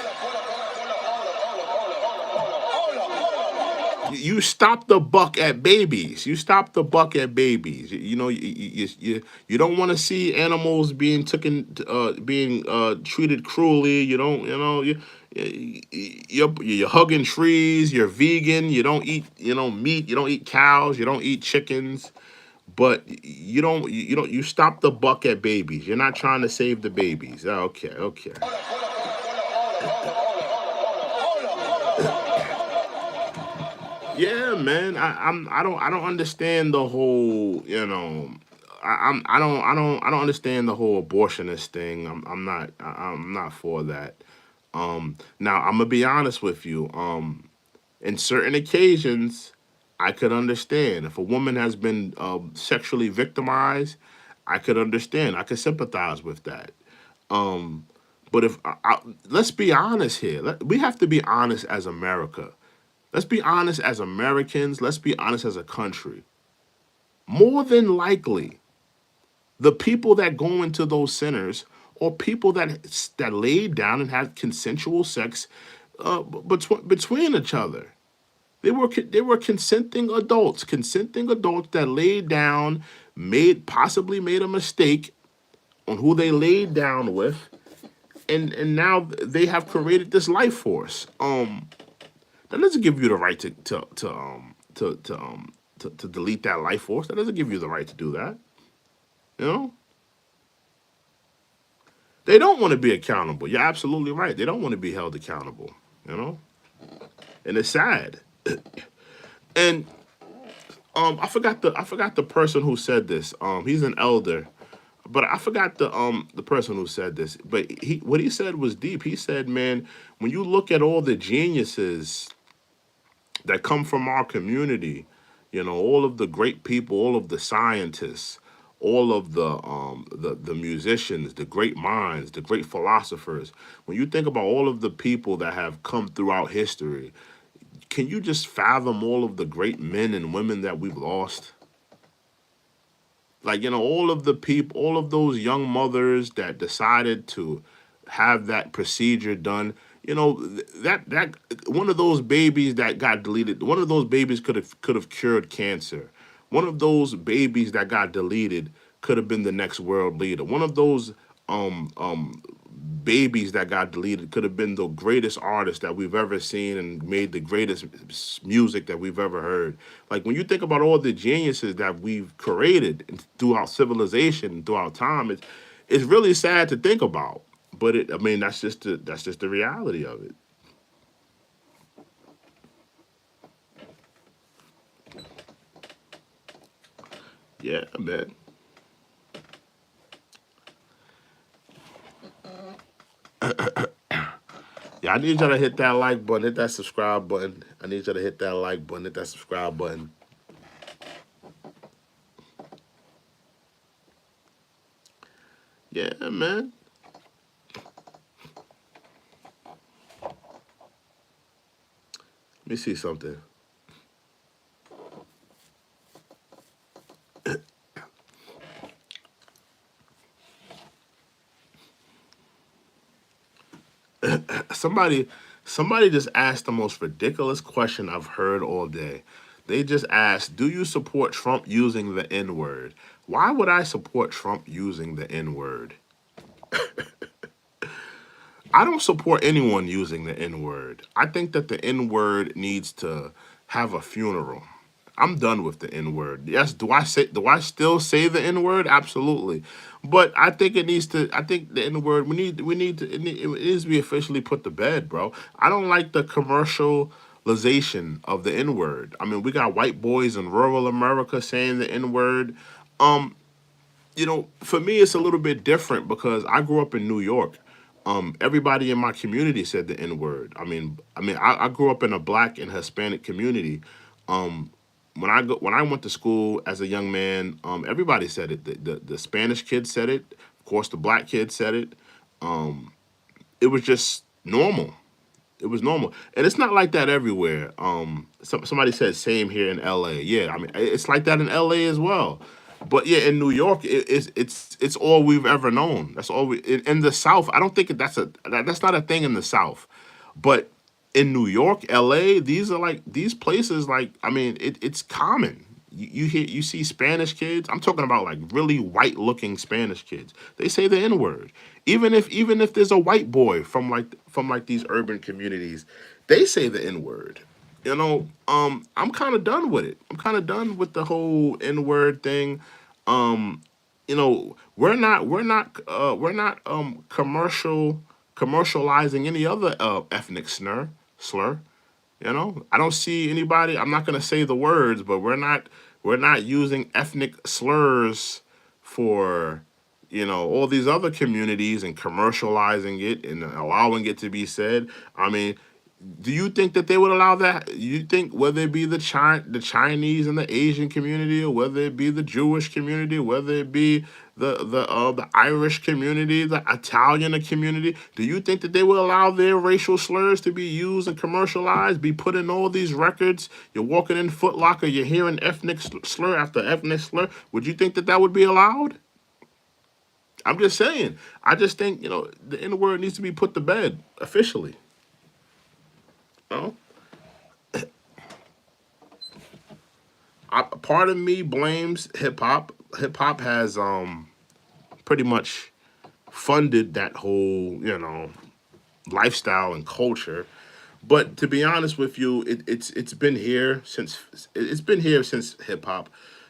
You stop the buck at babies. You stop the buck at babies. You don't want to see animals being treated cruelly. You don't. You're hugging trees. You're vegan. You don't eat meat. You don't eat cows. You don't eat chickens. But you stop the buck at babies. You're not trying to save the babies. Okay. Yeah, man. I don't understand the whole, I don't understand the whole abortionist thing. I'm not for that. Now I'm gonna be honest with you. In certain occasions, I could understand if a woman has been sexually victimized. I could understand. I could sympathize with that. Um, but let's be honest here. We have to be honest as America. Let's be honest as Americans. Let's be honest as a country. More than likely, the people that go into those centers or people that laid down and had consensual sex between each other. They were consenting adults that laid down, possibly made a mistake on who they laid down with, and now they have created this life force. That doesn't give you the right to delete that life force. That doesn't give you the right to do that. You know, they don't want to be accountable. You're absolutely right. They don't want to be held accountable. You know, and it's sad. And I forgot the person who said this. He's an elder, but I forgot the person who said this. But what he said was deep. He said, "Man, when you look at all the geniuses that come from our community, all of the great people, all of the scientists, all of the musicians, the great minds, the great philosophers. When you think about all of the people that have come throughout history, can you just fathom all of the great men and women that we've lost? Like, all of the people, all of those young mothers that decided to have that procedure done. That one of those babies that got deleted, one of those babies could have cured cancer. One of those babies that got deleted could have been the next world leader. One of those um um babies that got deleted could have been the greatest artist that we've ever seen and made the greatest music that we've ever heard. Like, when you think about all the geniuses that we've created throughout civilization, throughout time, it's really sad to think about. But I mean, that's just the reality of it. Yeah, man. Yeah, I need y'all to hit that like button, hit that subscribe button. I need y'all to hit that like button, hit that subscribe button. Yeah, man. Let me see something. somebody somebody just asked the most ridiculous question I've heard all day. They just asked, "Do you support Trump using the N word?" Why would I support Trump using the N word? I don't support anyone using the N word. I think that the N word needs to have a funeral. I'm done with the N word. Yes, do I still say the N word? Absolutely. But I think it needs to I think the N word we need to it needs to be officially put to bed, bro. I don't like the commercialization of the N word. I mean, we got white boys in rural America saying the N word. For me, it's a little bit different because I grew up in New York. Everybody in my community said the N word. I grew up in a black and Hispanic community. When I went to school as a young man, everybody said it. The Spanish kids said it. Of course, the black kids said it. It was just normal. It was normal, and it's not like that everywhere. Somebody said same here in L.A. Yeah, I mean it's like that in L.A. as well. But yeah, in New York, it's all we've ever known. That's all in the South. I don't think that's not a thing in the South, but in New York, L.A., these places. Like, I mean, it's common. You see Spanish kids. I'm talking about like really white looking Spanish kids. They say the N word. Even if there's a white boy from like these urban communities, they say the N word. I'm kind of done with it. I'm kind of done with the whole N word thing. We're not commercializing any other ethnic slur. I don't see anybody. I'm not gonna say the words, but we're not using ethnic slurs for all these other communities and commercializing it and allowing it to be said. I mean, do you think that they would allow that? You think whether it be the Chinese and the Asian community, or whether it be the Jewish community, whether it be the Irish community, the Italian community, do you think that they will allow their racial slurs to be used and commercialized, be put in all these records? You're walking in Foot Locker, you're hearing ethnic slur after ethnic slur. Would you think that that would be allowed? I'm just saying. I just think the N word needs to be put to bed officially. You know? Part of me blames hip hop. Hip hop has pretty much funded that whole lifestyle and culture. But to be honest with you, it's been here since hip hop,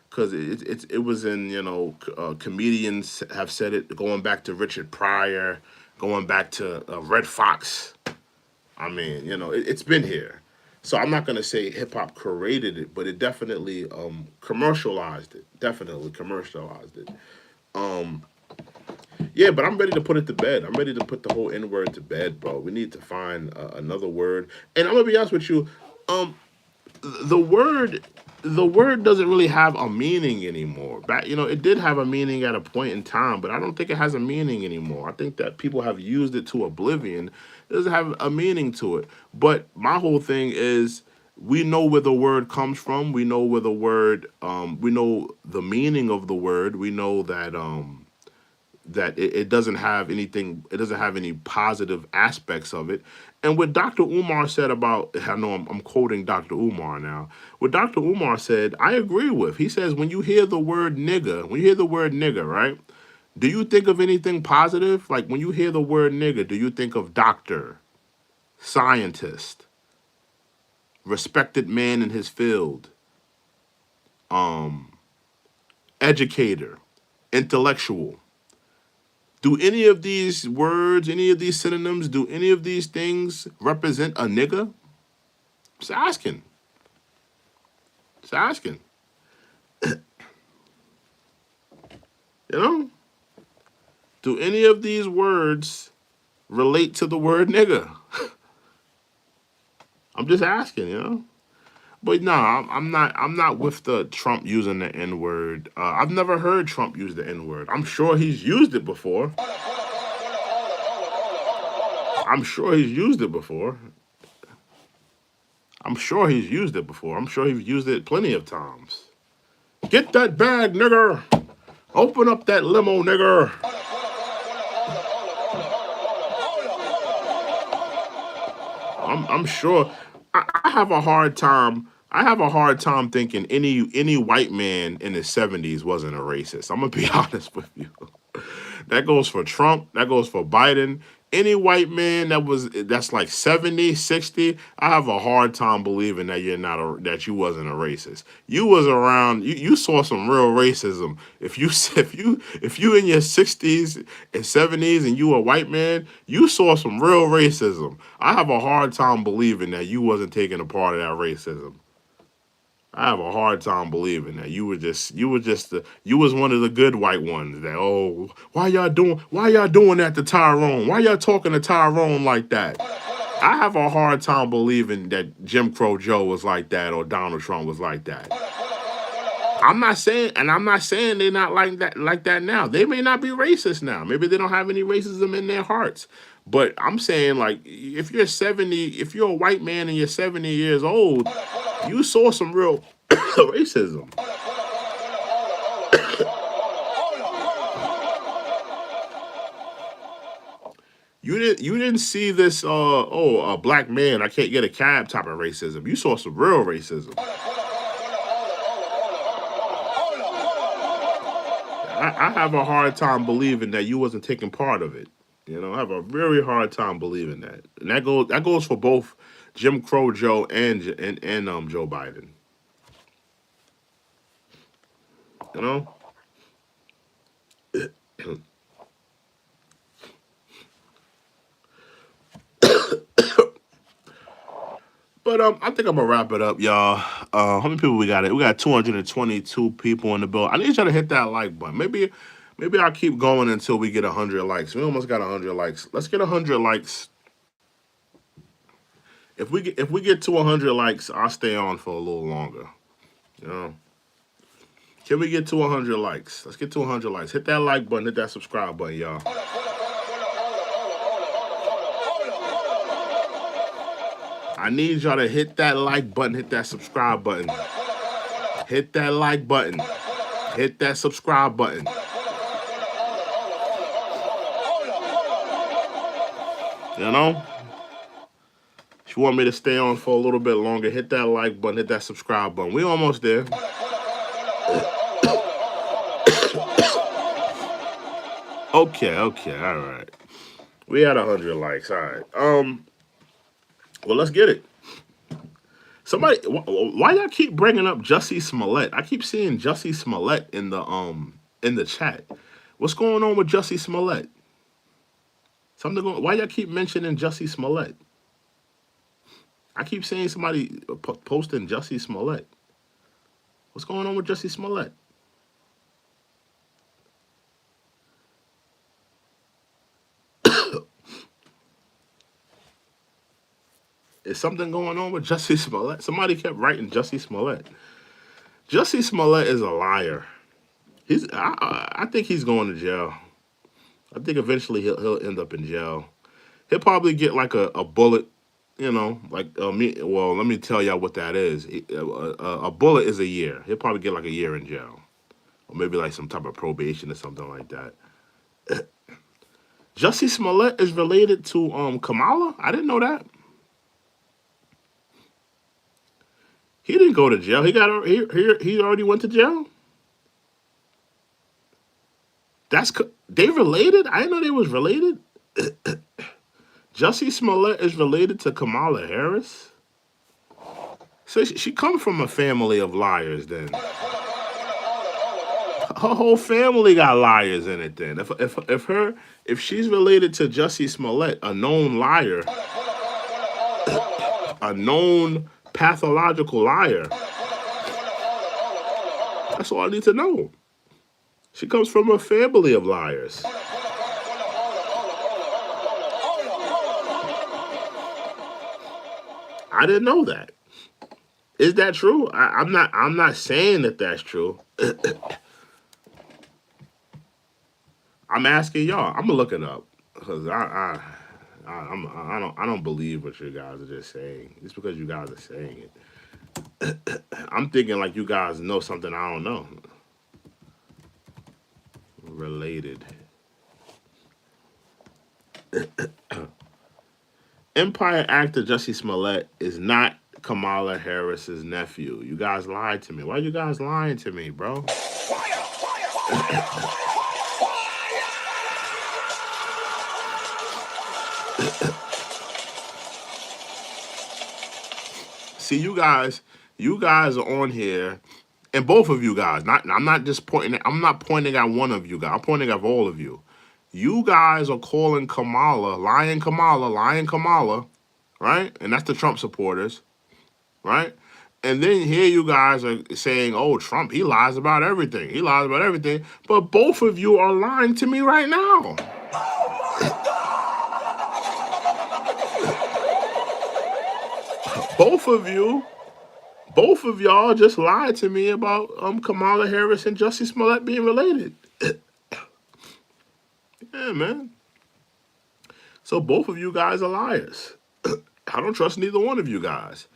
because it was in comedians have said it, going back to Richard Pryor, going back to Red Fox. I mean, it's been here. So I'm not gonna say hip hop created it, but it definitely commercialized it. Definitely commercialized it. Um, yeah, but I'm ready to put it to bed. I'm ready to put the whole N word to bed, bro. We need to find another word. And I'm gonna be honest with you. Um, the word the word doesn't really have a meaning anymore. Back, it did have a meaning at a point in time, but I don't think it has a meaning anymore. I think that people have used it to oblivion. It doesn't have a meaning to it. But my whole thing is, we know where the word comes from. We know where the word we know the meaning of the word. We know that it doesn't have anything, it doesn't have any positive aspects of it. And what Dr. Umar said about, I know I'm quoting Dr. Umar now, what Dr. Umar said, I agree with. He says, when you hear the word nigga, right? Do you think of anything positive? Like when you hear the word nigga, do you think of doctor, scientist, respected man in his field, um, educator, intellectual? Do any of these words, any of these synonyms, do any of these things represent a nigga? Just asking. Just asking. You know? Do any of these words relate to the word nigga? I'm just asking. But no, I'm not. I'm not with the Trump using the N word. I've never heard Trump use the N word. I'm sure he's used it before. I'm sure he's used it before. I'm sure he's used it before. I'm sure he's used it plenty of times. Get that bag, nigger. Open up that limo, nigger. I'm sure. I have a hard time. I have a hard time thinking any white man in his 70s wasn't a racist. I'm gonna be honest with you. That goes for Trump. That goes for Biden. Any white man that's like 70, 60, I have a hard time believing that that you wasn't a racist. You was around. You saw some real racism. If you in your 60s and 70s and you a white man, you saw some real racism. I have a hard time believing that you wasn't taking a part of that racism. I have a hard time believing that you was one of the good white ones that, oh, why y'all doing that to Tyrone? Why y'all talking to Tyrone like that? I have a hard time believing that Jim Crow Joe was like that or Donald Trump was like that. I'm not saying they're not like that now. They may not be racist now. Maybe they don't have any racism in their hearts. But I'm saying, like, if you're a white man and you're 70 years old, you saw some real racism. You didn't see this a black man, I can't get a cab type of racism. You saw some real racism. I have a hard time believing that you wasn't taking part of it. I have a very hard time believing that, and that goes for both Jim Crow Joe and Joe Biden. You know, but I think I'm gonna wrap it up, y'all. How many people we got? We got 222 people in the bill. I need y'all to hit that like button. Maybe I'll keep going until we get 100 likes. We almost got 100 likes. Let's get 100 likes. If we get to 100 likes, I'll stay on for a little longer. You know. Can we get to 100 likes? Let's get to 100 likes. Hit that like button. Hit that subscribe button, y'all. I need y'all to hit that like button. Hit that subscribe button. Hit that like button. Hit that subscribe button. You know? If you want me to stay on for a little bit longer, hit that like button, hit that subscribe button. We almost there. Okay, all right. We had 100 likes. All right. Well, let's get it. Somebody, why y'all keep bringing up Jussie Smollett? I keep seeing Jussie Smollett in the chat. What's going on with Jussie Smollett? Something going? Why y'all keep mentioning Jussie Smollett? I keep seeing somebody posting Jussie Smollett. What's going on with Jussie Smollett? Is something going on with Jussie Smollett? Somebody kept writing Jussie Smollett. Jussie Smollett is a liar. I think he's going to jail. I think eventually he'll end up in jail. He'll probably get like a bullet, like me. Well, let me tell y'all what that is. A bullet is a year. He'll probably get like a year in jail, or maybe like some type of probation or something like that. Jussie Smollett is related to Kamala. I didn't know that. He didn't go to jail. He already went to jail. They related. I didn't know they was related. Jussie Smollett is related to Kamala Harris. So she comes from a family of liars. Then her whole family got liars in it. Then if she's related to Jussie Smollett, a known liar, a known pathological liar, that's all I need to know. She comes from a family of liars. I didn't know that. Is that true? I'm not saying that that's true. I'm asking y'all. I'm gonna look it up because I don't believe what you guys are just saying. It's because you guys are saying it. I'm thinking like you guys know something I don't know. Related. Empire actor Jussie Smollett is not Kamala Harris's nephew. You guys lied to me. Why are you guys lying to me, bro? See, you guys are on here, and both of you guys. I'm not just pointing. I'm not pointing at one of you guys. I'm pointing at all of you. You guys are calling Kamala, lying Kamala, right? And that's the Trump supporters, right? And then here you guys are saying, oh, Trump, he lies about everything. He lies about everything. But both of you are lying to me right now. Both of y'all just lied to me about Kamala Harris and Jussie Smollett being related. Yeah, man. So both of you guys are liars. I don't trust neither one of you guys.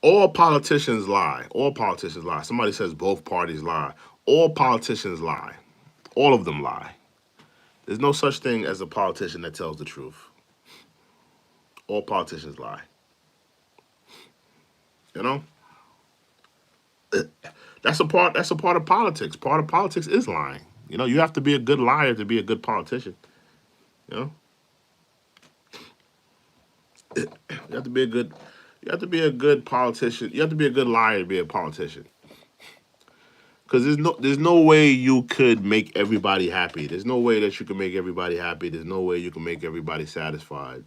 All politicians lie. All politicians lie. Somebody says both parties lie. All politicians lie. All of them lie. There's no such thing as a politician that tells the truth. All politicians lie. You know? That's a part of politics. Part of politics is lying. You know, you have to be a good liar to be a good politician. You know? You have to be a good politician. You have to be a good liar to be a politician. Because there's no way you could make everybody happy. There's no way that you can make everybody happy. There's no way you can make everybody satisfied.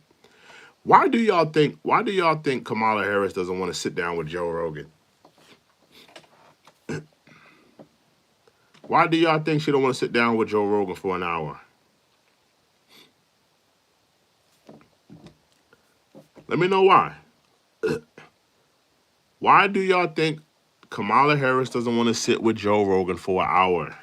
Why do y'all think Kamala Harris doesn't want to sit down with Joe Rogan? Why do y'all think she don't want to sit down with Joe Rogan for an hour? Let me know why. Why do y'all think Kamala Harris doesn't want to sit with Joe Rogan for an hour?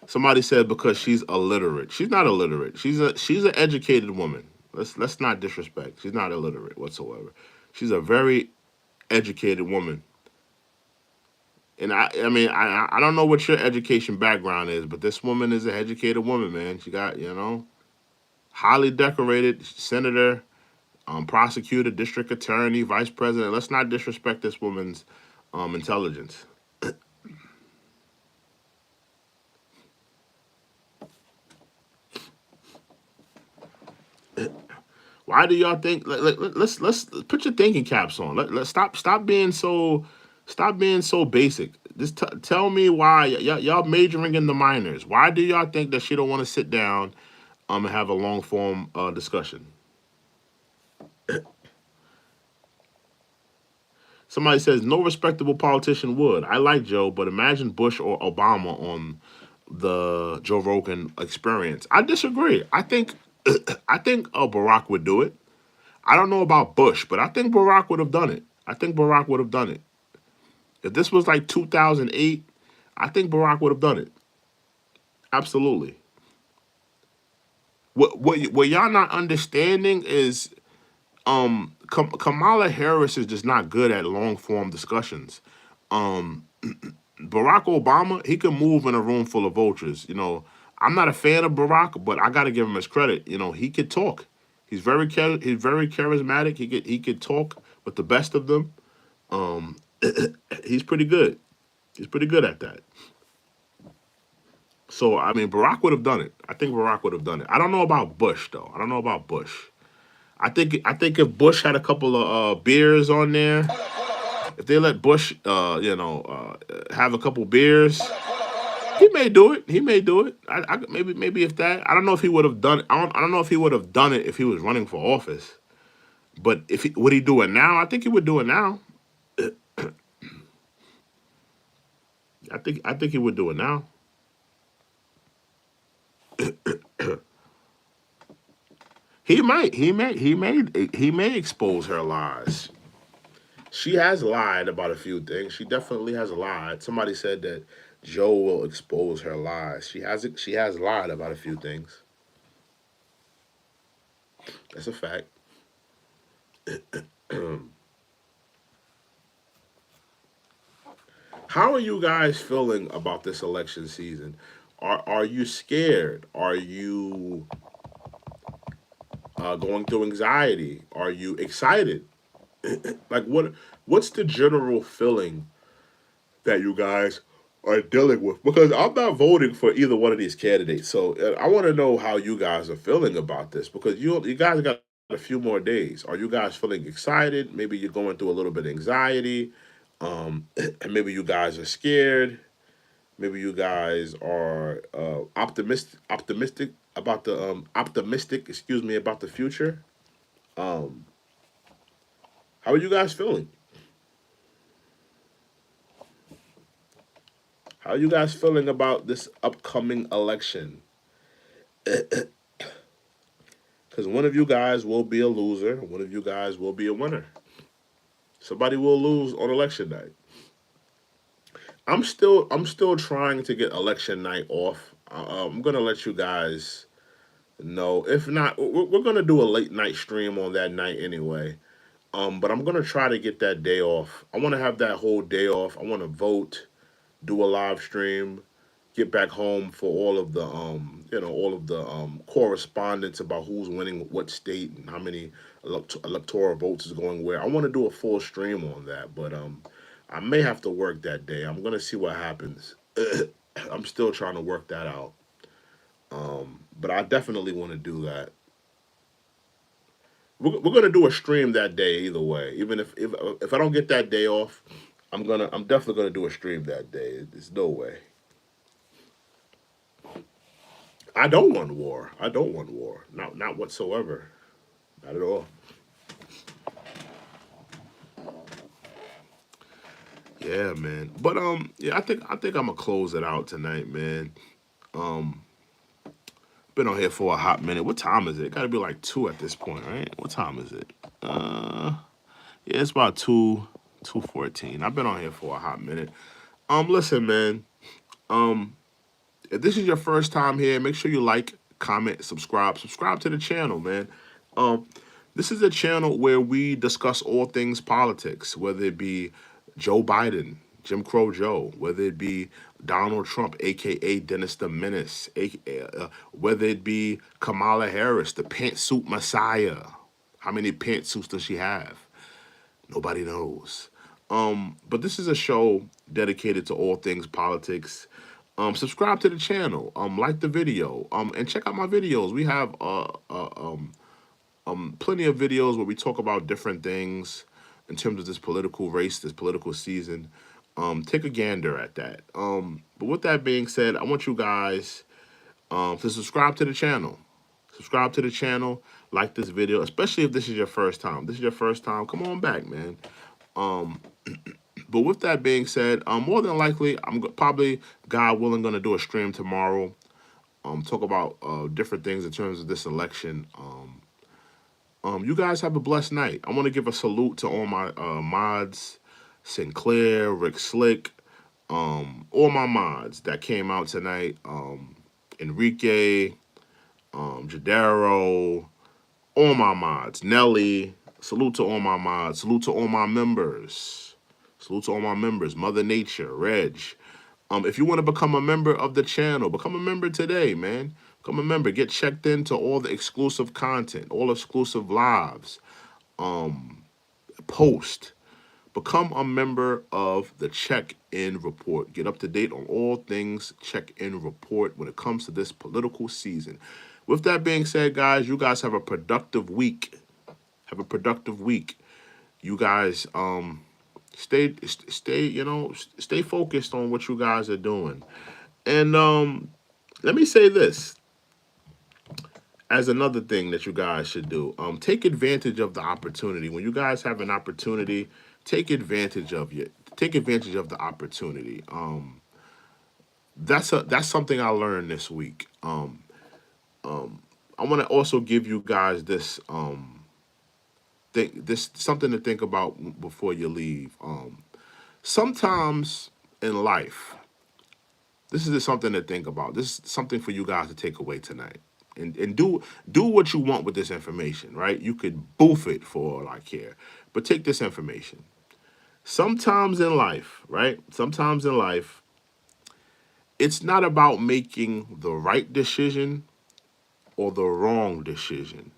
Somebody said because she's illiterate. She's not illiterate. She's an educated woman. Let's not disrespect. She's not illiterate whatsoever. She's a very educated woman. And I mean, I don't know what your education background is, but this woman is an educated woman, man. She got, highly decorated senator, prosecutor, district attorney, vice president. Let's not disrespect this woman's intelligence. Why do y'all think? Let's put your thinking caps on. Let's stop being so basic. Just tell me why y'all majoring in the minors. Why do y'all think that she don't want to sit down And have a long form discussion. Somebody says no respectable politician would. I like Joe, but imagine Bush or Obama on the Joe Rogan Experience. I disagree. I think Barack would do it. I don't know about Bush, but I think Barack would have done it. I think Barack would have done it. If this was like 2008, I think Barack would have done it. Absolutely. What y'all not understanding is Kamala Harris is just not good at long form discussions. Um, Barack Obama, he can move in a room full of vultures. I'm not a fan of Barack, but I got to give him his credit. He could talk. He's very charismatic. He could talk with the best of them. Um, he's pretty good. He's pretty good at that. So I mean, Barack would have done it. I think Barack would have done it. I don't know about Bush though. I don't know about Bush. I think if Bush had a couple of beers on there, if they let Bush, have a couple beers, he may do it. He may do it. Maybe if that. I don't know if he would have done it. I don't know if he would have done it if he was running for office. But would he do it now? I think he would do it now. I think he would do it now. He may expose her lies. She has lied about a few things. She definitely has lied. Somebody said that Joe will expose her lies. She has lied about a few things. That's a fact. How are you guys feeling about this election season? Are you scared? Are you going through anxiety? Are you excited? Like what's the general feeling that you guys are dealing with? Because I'm not voting for either one of these candidates, so I want to know how you guys are feeling about this. Because you guys got a few more days. Are you guys feeling excited? Maybe you're going through a little bit of anxiety, and maybe you guys are scared. Maybe you guys are optimistic. Excuse me, about the future. Um, how are you guys feeling? How are you guys feeling about this upcoming election? Because one of you guys will be a loser, one of you guys will be a winner. Somebody will lose on election night. I'm still trying to get election night off. I'm gonna let you guys know. If not, we're gonna do a late night stream on that night anyway. But I'm gonna try to get that day off. I want to have that whole day off. I want to vote, do a live stream, get back home for all of the correspondence about who's winning what state and how many electoral votes is going where. I want to do a full stream on that, but I may have to work that day. I'm gonna see what happens. I'm still trying to work that out, but I definitely want to do that. We're gonna do a stream that day either way. Even if I don't get that day off, I'm definitely gonna do a stream that day. There's no way. I don't want war. I don't want war. Not whatsoever. Not at all. Yeah, man. But yeah, I think I'm gonna close it out tonight, man. Um, been on here for a hot minute. What time is it? Got to be like 2 at this point, right? What time is it? Yeah, it's about 2:14. I've been on here for a hot minute. Listen, man. Um, if this is your first time here, make sure you like, comment, subscribe to the channel, man. Um, this is a channel where we discuss all things politics, whether it be Joe Biden, Jim Crow Joe, whether it be Donald Trump, aka Dennis the Menace, whether it be Kamala Harris, the pantsuit messiah. How many pantsuits does she have? Nobody knows. But this is a show dedicated to all things politics. Subscribe to the channel. Like the video. And check out my videos. We have plenty of videos where we talk about different things in terms of this political race, this political season. Take a gander at that. But with that being said, I want you guys to subscribe to the channel. Subscribe to the channel, like this video, especially if this is your first time. This is your first time, come on back, man. But with that being said, more than likely, I'm probably, God willing, going to do a stream tomorrow. Talk about different things in terms of this election. You guys have a blessed night. I want to give a salute to all my mods, Sinclair, Rick Slick, all my mods that came out tonight. Enrique, Jadero, all my mods, Nelly. Salute to all my mods. Salute to all my members. Salute to all my members. Mother Nature, Reg. If you want to become a member of the channel, become a member today, man. Become a member. Get checked into all the exclusive content, all exclusive lives, post. Become a member of the Check-In Report. Get up to date on all things Check-In Report when it comes to this political season. With that being said, guys, you guys have a productive week. Have a productive week. You guys, stay, stay focused on what you guys are doing. And let me say this as another thing that you guys should do. Take advantage of the opportunity. When you guys have an opportunity, take advantage of it. Take advantage of the opportunity. That's something I learned this week. I want to also give you guys this something to think about before you leave. Sometimes in life, this is something to think about. This is something for you guys to take away tonight. And do what you want with this information, right? You could boof it for all I care. But take this information. Sometimes in life, right? Sometimes in life, it's not about making the right decision or the wrong decision.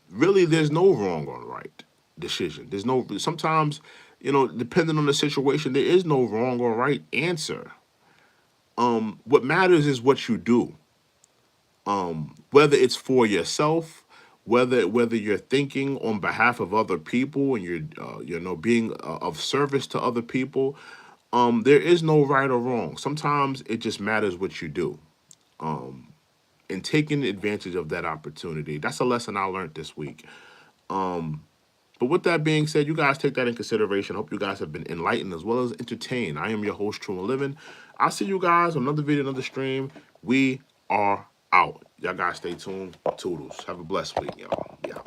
Really, there's no wrong or right decision. There's no, sometimes, depending on the situation, there is no wrong or right answer. What matters is what you do. Whether it's for yourself, whether you're thinking on behalf of other people and you're being of service to other people, there is no right or wrong. Sometimes it just matters what you do. And taking advantage of that opportunity. That's a lesson I learned this week. But with that being said, you guys take that in consideration. I hope you guys have been enlightened as well as entertained. I am your host, True and Living. I'll see you guys on another video, another stream. We are out. Y'all guys stay tuned. Toodles. Have a blessed week, y'all. Yeah.